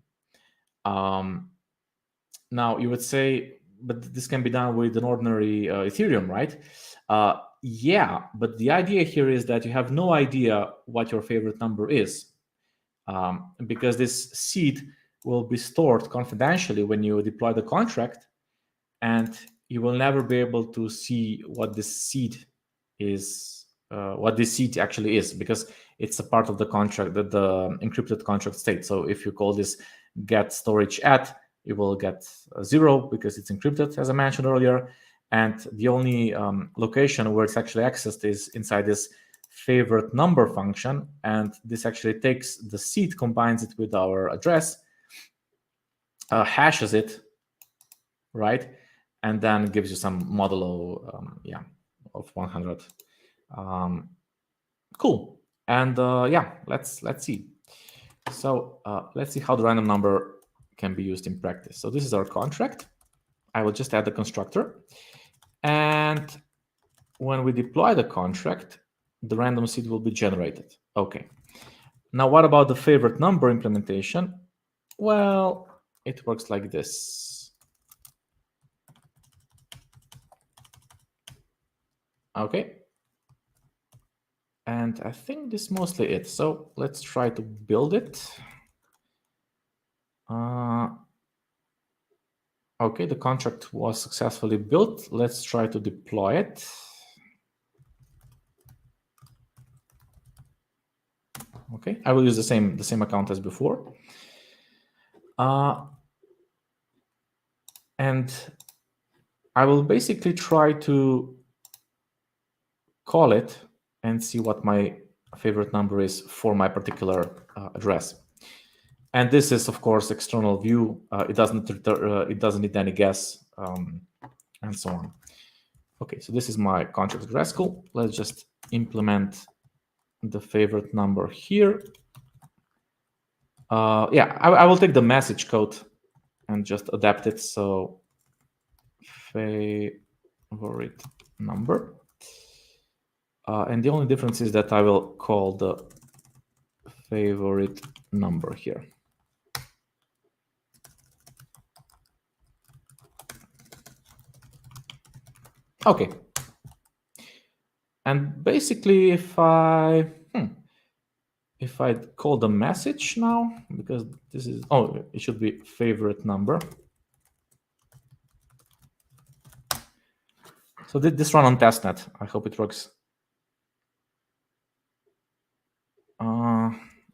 Now you would say, but this can be done with an ordinary Ethereum, right? Yeah, but the idea here is that you have no idea what your favorite number is, because this seed will be stored confidentially when you deploy the contract, and you will never be able to see what this seed is, what this seed actually is, because it's a part of the contract that the encrypted contract state. So if you call this get storage at, you will get 0 because it's encrypted, as I mentioned earlier. And the only location where it's actually accessed is inside this favorite number function. And this actually takes the seed, combines it with our address, hashes it, right? And then gives you some modulo, of 100. Cool. And yeah, let's see. So let's see how the random number can be used in practice. So this is our contract. I will just add the constructor. And when we deploy the contract, the random seed will be generated. Okay. Now, what about the favorite number implementation? Well, it works like this. Okay. And I think this is mostly it. So let's try to build it. Okay, the contract was successfully built. Let's try to deploy it. Okay, I will use the same account as before. And I will basically try to call it and see what my favorite number is for my particular address. And this is, of course, external view. It doesn't need any guess, and so on. Okay, so this is my contract address. Cool. Let's just implement the favorite number here. Yeah, I will take the message code and just adapt it. So favorite number. And the only difference is that I will call the favorite number here. Okay. And basically, if I call the message now, because this is, oh, it should be favorite number. So did this run on testnet? I hope it works.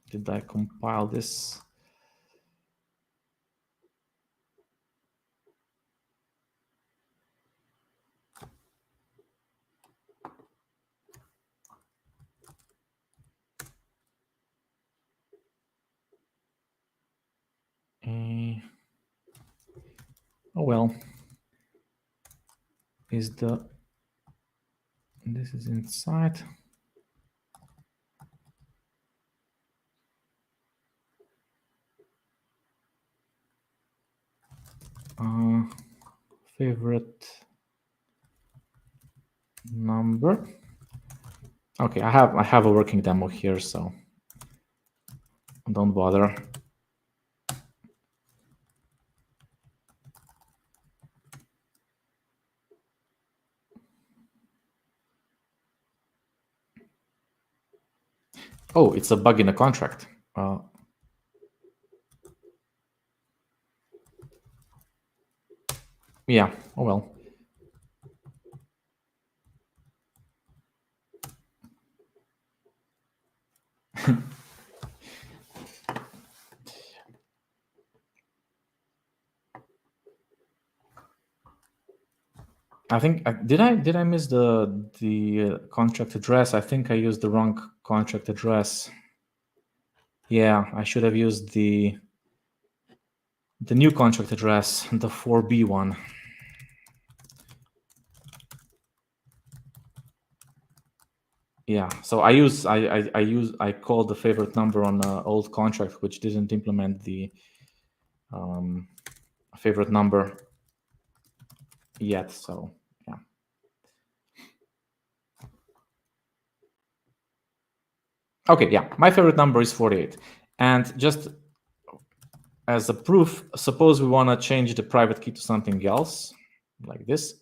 Did I compile this? Oh well. This is inside. Favorite number. Okay, I have a working demo here, so don't bother. Oh, it's a bug in the contract. Yeah, oh well. I think did I miss the contract address? I think I used the wrong contract address. Yeah, I should have used the the new contract address, the 4B one. Yeah, so I called the favorite number on an old contract which didn't implement the favorite number yet. So yeah. Okay, yeah, my favorite number is 48. And just as a proof, suppose we want to change the private key to something else, like this.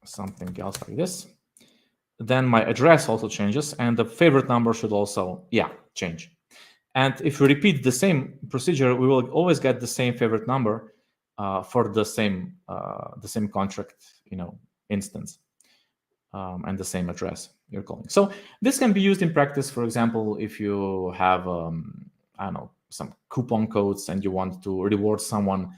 Something else like this. Then my address also changes, and the favorite number should also, change. And if we repeat the same procedure, we will always get the same favorite number for the same contract, instance, and the same address you're calling. So this can be used in practice. For example, if you have, I don't know, some coupon codes and you want to reward someone.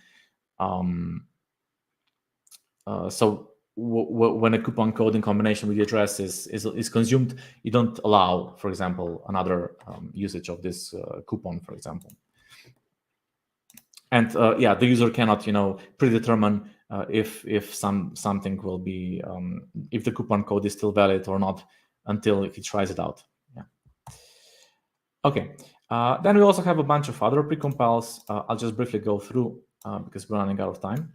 So when a coupon code in combination with the address is consumed, you don't allow, for example, another usage of this coupon, for example. And the user cannot, predetermine if something will be, if the coupon code is still valid or not until he tries it out. Yeah. Okay. Then we also have a bunch of other precompiles. I'll just briefly go through because we're running out of time.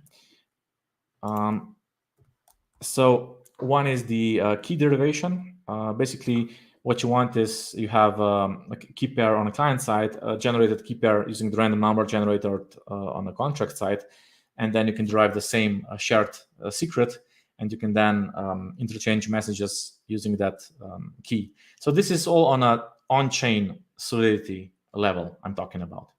So one is the key derivation. Basically, what you want is you have a key pair on a client side, generated key pair using the random number generator on the contract side, and then you can derive the same shared secret, and you can then interchange messages using that key. So this is all on a on-chain solidity level I'm talking about.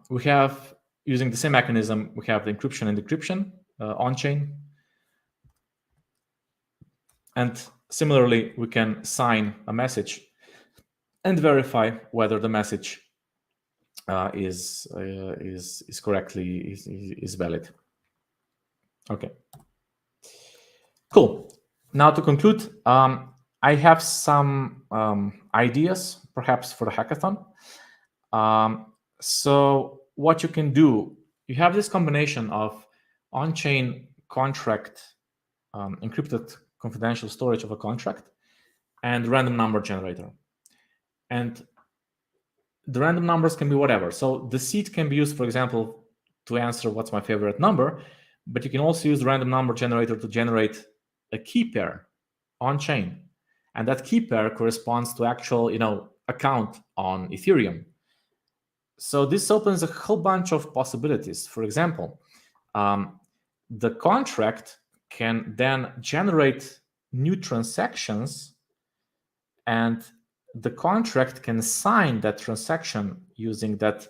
We have, using the same mechanism, we have the encryption and decryption on-chain. And similarly, we can sign a message and verify whether the message is correctly is valid. Okay. Cool. Now to conclude, I have some ideas, perhaps for the hackathon. So what you can do, you have this combination of on-chain contract, encrypted confidential storage of a contract, and random number generator. And the random numbers can be whatever. So the seed can be used, for example, to answer what's my favorite number, but you can also use the random number generator to generate a key pair on chain. And that key pair corresponds to actual, account on Ethereum. So this opens a whole bunch of possibilities. For example, the contract can then generate new transactions, and the contract can sign that transaction using that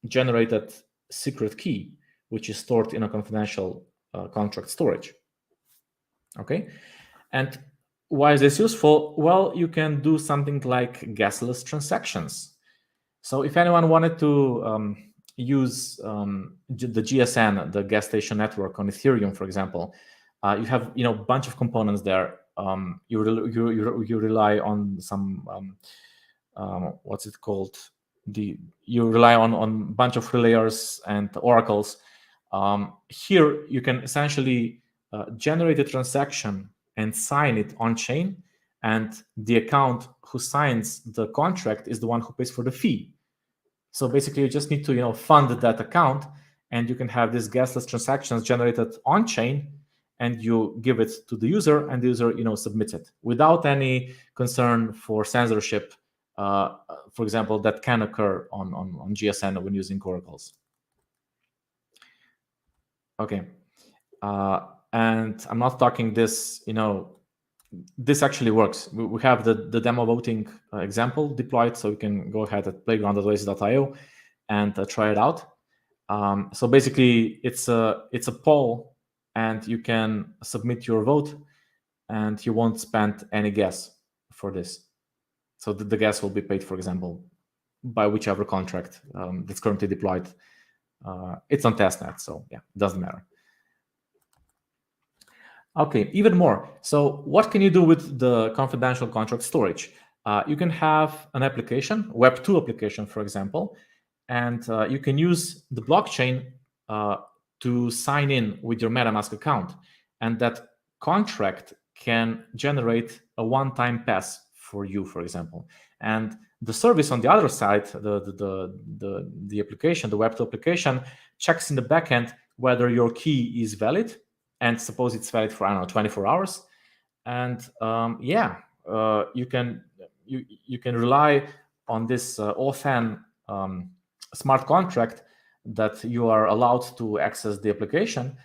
generated secret key, which is stored in a confidential contract storage. Okay, and why is this useful? Well, you can do something like gasless transactions. So if anyone wanted to use the GSN, the gas station network on Ethereum, for example, you have a bunch of components there. You rely on some what's it called? You rely on a bunch of relayers and oracles. Here you can essentially generate a transaction and sign it on chain, and the account who signs the contract is the one who pays for the fee. So basically, you just need to fund that account, and you can have these gasless transactions generated on chain, and you give it to the user, and the user submits it without any concern for censorship, for example, that can occur on GSN when using oracles. Okay, and I'm not talking this, this actually works. We have the demo voting example deployed, so you can go ahead at playground.oasis.io and try it out. So basically, it's a poll, and you can submit your vote, and you won't spend any gas for this. So the gas will be paid, for example, by whichever contract that's currently deployed. It's on testnet, so yeah, it doesn't matter. Okay, even more. So what can you do with the confidential contract storage? You can have an application, Web 2 application, for example, and you can use the blockchain to sign in with your MetaMask account. And that contract can generate a one-time pass for you, for example. And the service on the other side, the application, the Web2 application, checks in the backend whether your key is valid. And suppose it's valid for, I don't know, 24 hours. And you can rely on this OAuthn smart contract that you are allowed to access the application.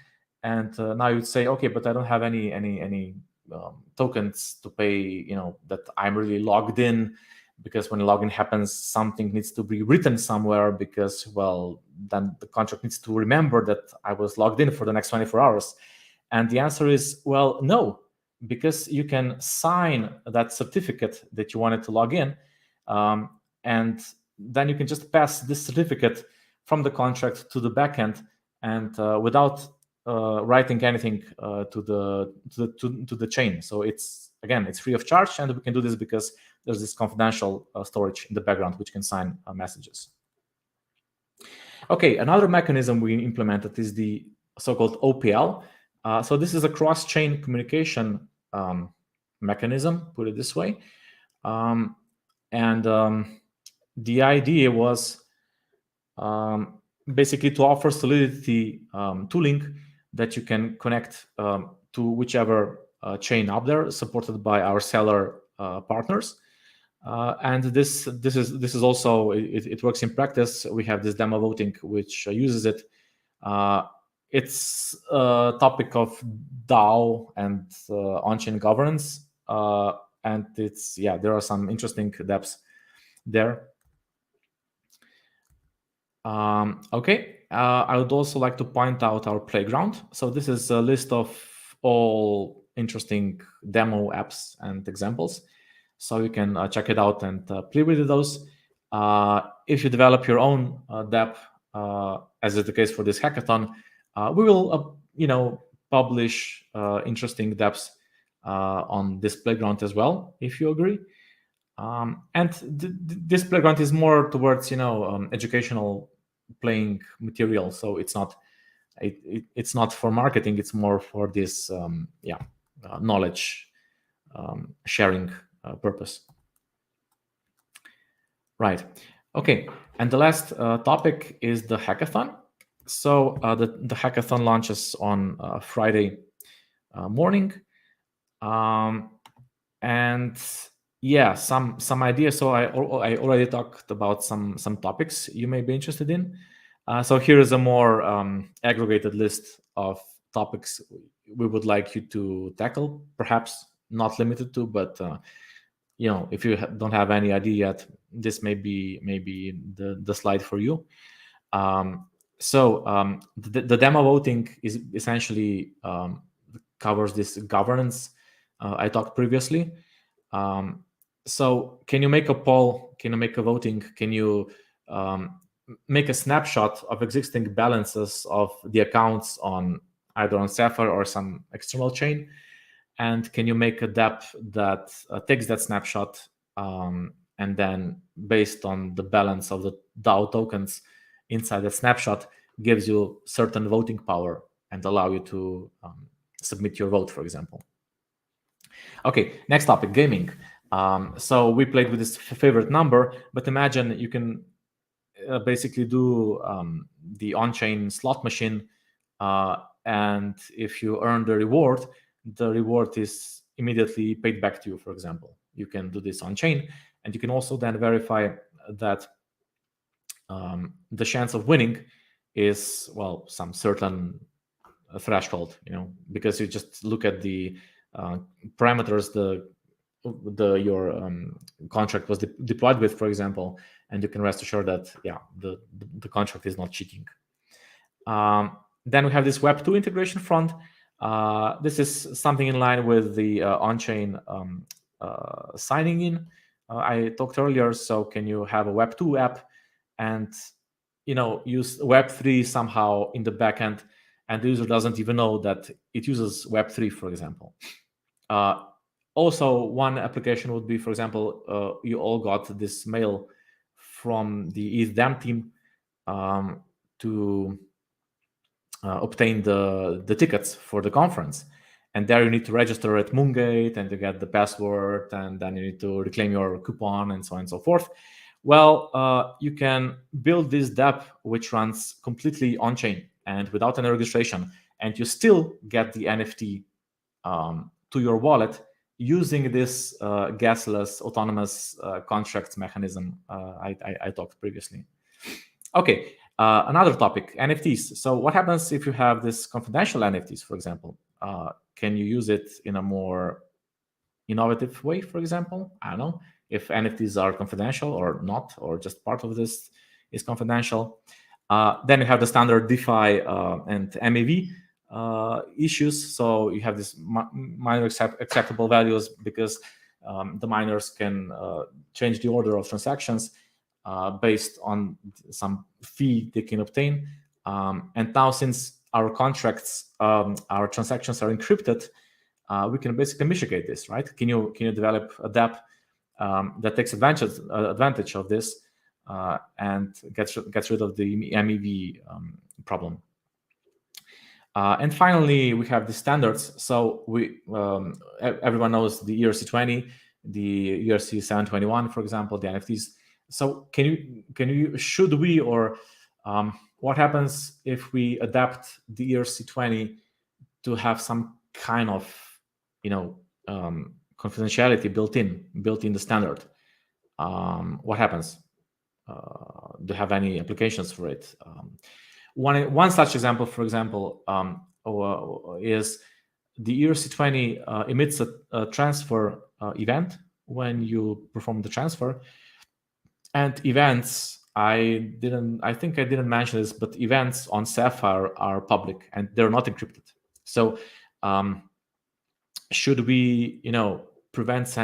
And now you'd say, okay, but I don't have any tokens to pay, that I'm really logged in, because when login happens, something needs to be written somewhere, because, well, then the contract needs to remember that I was logged in for the next 24 hours. And the answer is, well, no, because you can sign that certificate that you wanted to log in, and then you can just pass this certificate from the contract to the backend, and without writing anything to the chain. So it's free of charge, and we can do this because there's this confidential storage in the background which can sign messages. Okay, another mechanism we implemented is the so-called OPL. So this is a cross-chain communication mechanism, put it this way. The idea was basically to offer Solidity tooling that you can connect to whichever chain up there, supported by our seller partners. And this is also, it works in practice. We have this demo voting which uses it. It's a topic of DAO and on-chain governance, and there are some interesting depths there. Okay, I would also like to point out our playground. So this is a list of all interesting demo apps and examples. So you can check it out and play with those. If you develop your own dApp, as is the case for this hackathon, we will, publish interesting dApps on this playground as well, if you agree. And this playground is more towards, educational playing material. So it's not for marketing. It's more for this, knowledge sharing purpose. Right. Okay. And the last topic is the hackathon. So the hackathon launches on Friday morning, and some ideas. So I already talked about some topics you may be interested in. So here is a more aggregated list of topics we would like you to tackle. Perhaps not limited to, but if you don't have any idea yet, this may be the slide for you. The demo voting is essentially covers this governance I talked previously. So can you make a poll? Can you make a voting? Can you make a snapshot of existing balances of the accounts on either on Sapphire or some external chain? And can you make a dApp that takes that snapshot and then, based on the balance of the DAO tokens inside the snapshot, gives you certain voting power and allow you to submit your vote, for example. Okay, next topic, gaming. So we played with this favorite number, but imagine you can basically do the on-chain slot machine, and if you earn the reward is immediately paid back to you, for example. You can do this on-chain, and you can also then verify that the chance of winning is, well, some certain threshold, because you just look at the parameters your contract was deployed with, for example, and you can rest assured that the contract is not cheating. Then we have this Web 2 integration front. This is something in line with the on-chain signing in I talked earlier. So can you have a Web 2 app and use Web 3 somehow in the backend, and the user doesn't even know that it uses Web 3, for example? Also, one application would be, for example, you all got this mail from the ETHDam team to obtain the tickets for the conference. And there you need to register at Moongate and to get the password, and then you need to reclaim your coupon and so on and so forth. Well, you can build this dApp which runs completely on-chain and without any registration, and you still get the NFT to your wallet using this gasless autonomous contracts mechanism I talked previously. Okay, another topic, NFTs. So what happens if you have this confidential NFTs, for example? Can you use it in a more innovative way, for example? I don't know if NFTs are confidential or not, or just part of this is confidential. Then you have the standard DeFi and MAV issues. So you have this minor acceptable values because the miners can change the order of transactions based on some fee they can obtain. And now, since our contracts, our transactions are encrypted, we can basically mitigate this, right? Can you develop a dApp that takes advantage of this and gets rid of the MEV problem? And finally, we have the standards. So everyone knows the ERC20, the ERC721, for example, the NFTs. So should we, or what happens if we adapt the ERC20 to have some kind of confidentiality built in the standard? What happens? Do you have any applications for it? One such example, for example, is the ERC20 emits a transfer event when you perform the transfer. And events, I think I didn't mention this, but events on Sapphire are public and they're not encrypted. So should we, prevent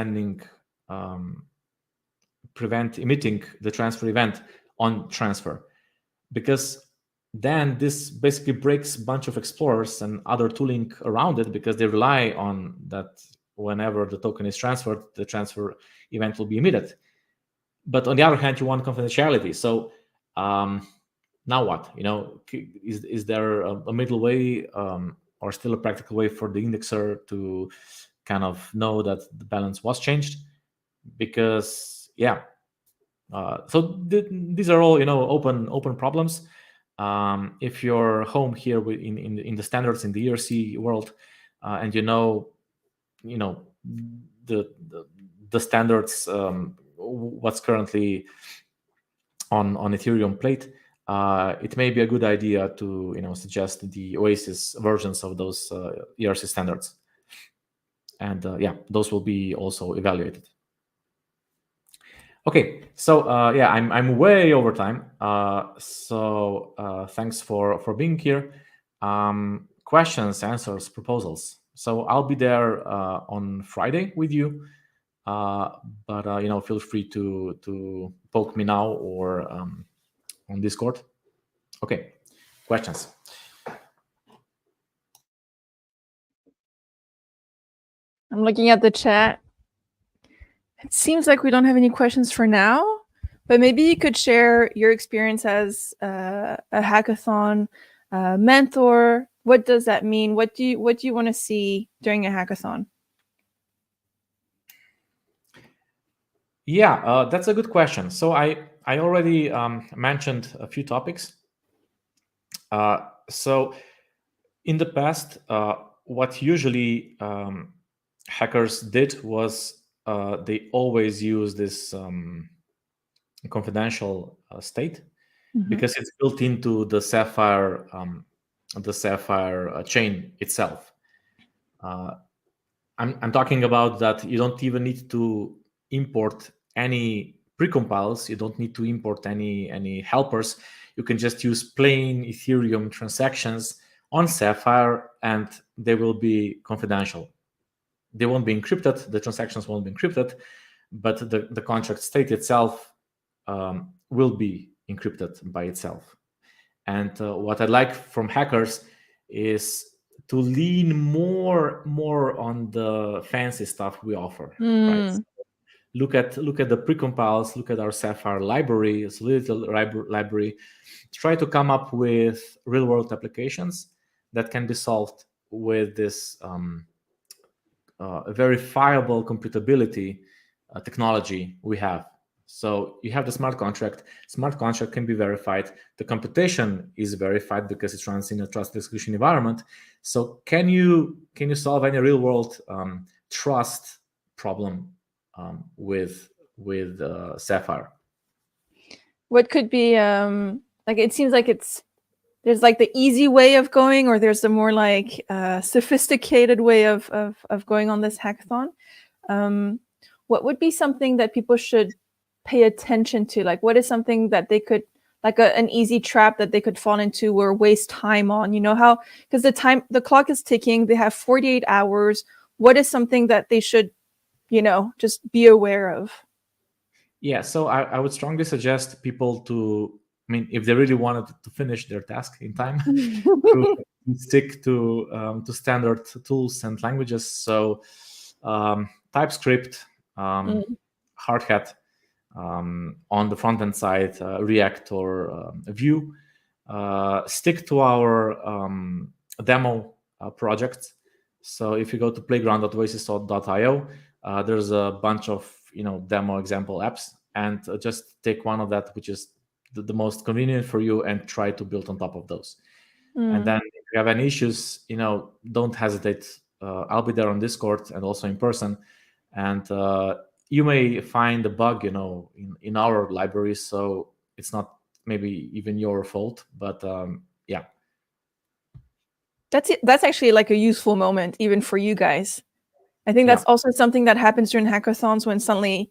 emitting the transfer event on transfer? Because then this basically breaks a bunch of explorers and other tooling around it, because they rely on that whenever the token is transferred, the transfer event will be emitted. But on the other hand, you want confidentiality. So now what? Is there a middle way or still a practical way for the indexer to kind of know that the balance was changed? Because so these are all open problems. If you're home here in the standards in the ERC world, and the standards, what's currently on Ethereum plate, it may be a good idea to suggest the Oasis versions of those ERC standards, and those will be also evaluated. Okay, so I'm way over time. So thanks for being here. Questions, answers, proposals. So I'll be there on Friday with you. But feel free to poke me now or on Discord. Okay, questions. I'm looking at the chat. It seems like we don't have any questions for now, but maybe you could share your experience as a hackathon mentor. What does that mean? What do you want to see during a hackathon? Yeah, that's a good question. So I already mentioned a few topics. So in the past, what usually hackers did was they always use this confidential state, because it's built into the Sapphire chain itself. I'm talking about that you don't even need to import any precompiles. You don't need to import any helpers. You can just use plain Ethereum transactions on Sapphire, and they will be confidential. They won't be encrypted. The transactions won't be encrypted, but the contract state itself will be encrypted by itself. And what I'd like from hackers is lean more on the fancy stuff we offer, right? Mm. Look at the precompiles, look at our Sapphire library, Solidity library. Try to come up with real world applications that can be solved with this verifiable computability technology we have. So you have the smart contract. Smart contract can be verified. The computation is verified because it runs in a trust execution environment. So can you solve any real world trust problem with Sapphire? What could be like, it seems like there's like the easy way of going, or there's the more like sophisticated way of going on this hackathon. What would be something that people should pay attention to? Like, what is something that they could, like an easy trap that they could fall into or waste time on? You know how, because the clock is ticking, they have 48 hours. What is something that they should, just be aware of? Yeah, so I would strongly suggest people to, I mean, if they really wanted to finish their task in time, to stick to standard tools and languages. So TypeScript, Hardhat, on the front end side, React or Vue. Stick to our demo projects. So if you go to playground.oasis.io, there's a bunch of demo example apps, and just take one of that which is the most convenient for you and try to build on top of those. And then if you have any issues, don't hesitate. I'll be there on Discord and also in person, and you may find a bug in our library, so it's not maybe even your fault, but yeah. That's actually like a useful moment even for you guys. I think that's also something that happens during hackathons, when suddenly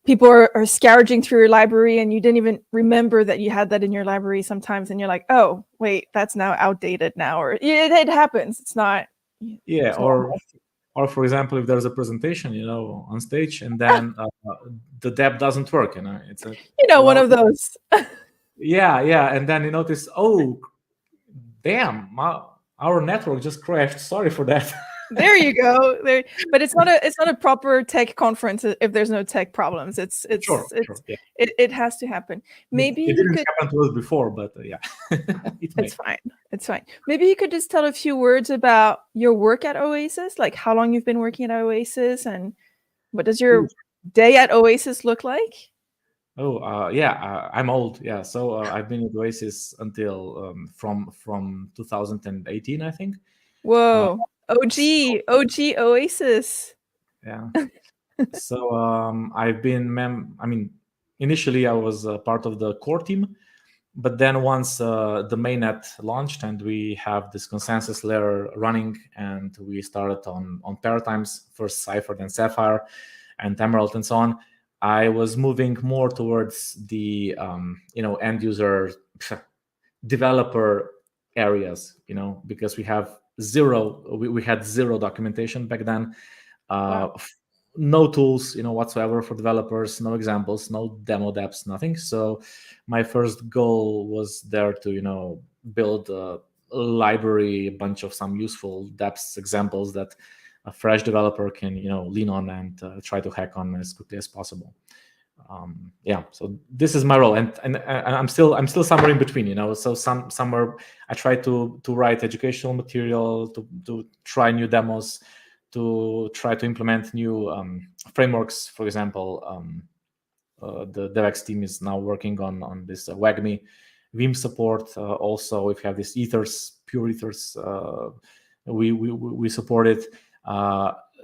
people are scourging through your library and you didn't even remember that you had that in your library sometimes, and you're like, oh wait, that's now outdated now, or it happens. It's not. Yeah, or for example, if there's a presentation on stage, and then the deb doesn't work, it's a one of those. yeah, and then you notice, oh damn, our network just crashed, sorry for that. There you go. But it's not a proper tech conference if there's no tech problems. Sure, yeah. It has to happen. Maybe it didn't happen to us before, but yeah. It's fine. Maybe you could just tell a few words about your work at Oasis, like how long you've been working at Oasis, and what does your day at Oasis look like? Oh, yeah, I'm old. Yeah, so I've been at Oasis until from 2018, I think. Whoa, OG Oasis. Yeah. So I've been I mean, initially I was part of the core team, but then once the mainnet launched and we have this consensus layer running, and we started on paradigms, first Cypher, then Sapphire, and Emerald, and so on, I was moving more towards the end user developer areas, because we had zero documentation back then. Wow. No tools whatsoever for developers, no examples, no demo dapps, nothing. So my first goal was there to build a library, a bunch of some useful dapps examples that a fresh developer can lean on and try to hack on as quickly as possible. Yeah, so this is my role, and I'm still somewhere in between, so somewhere I try to write educational material, to try new demos, to try to implement new frameworks. For example, the DevX team is now working on this WAGMI Vim support. Also, if you have this ethers, pure ethers, we support it.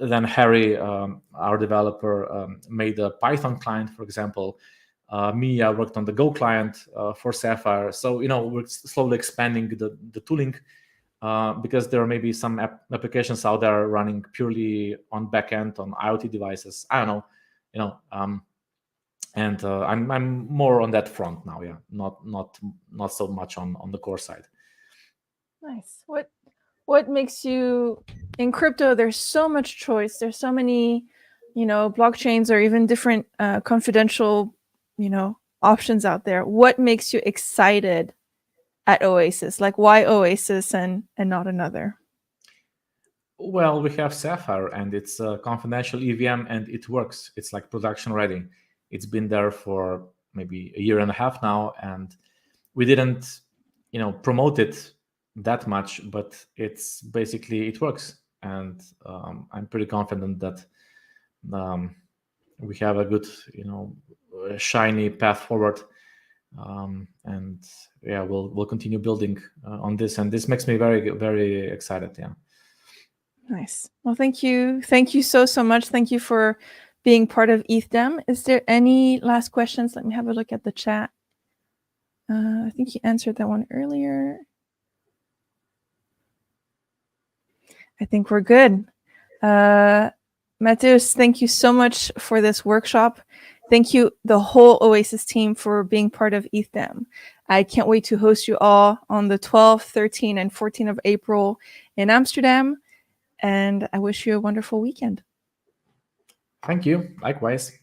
Then Harry, our developer, made a Python client, for example. Me, I worked on the Go client for Sapphire. So we're slowly expanding the tooling, because there may be some applications out there running purely on backend on IoT devices. I don't know, and I'm more on that front now. Yeah, not so much on the core side. Nice. What makes you, in crypto, there's so much choice, there's so many blockchains or even different confidential options out there. What makes you excited at Oasis? Like, why Oasis and not another? Well, we have Sapphire, and it's a confidential EVM, and it works. It's like production ready. It's been there for maybe a year and a half now, and we didn't, promote it that much, but it's basically it works, and I'm pretty confident that um, we have a good, shiny path forward, and yeah, we'll continue building on this, and this makes me very very excited. Yeah. Nice. Well, thank you. Thank you so much. Thank you for being part of ETHDam. Is there any last questions? Let me have a look at the chat. I think you answered that one earlier. I think we're good. Mateusz, thank you so much for this workshop. Thank you, the whole Oasis team, for being part of ETHDam. I can't wait to host you all on the 12th, 13th, and 14th of April in Amsterdam. And I wish you a wonderful weekend. Thank you. Likewise.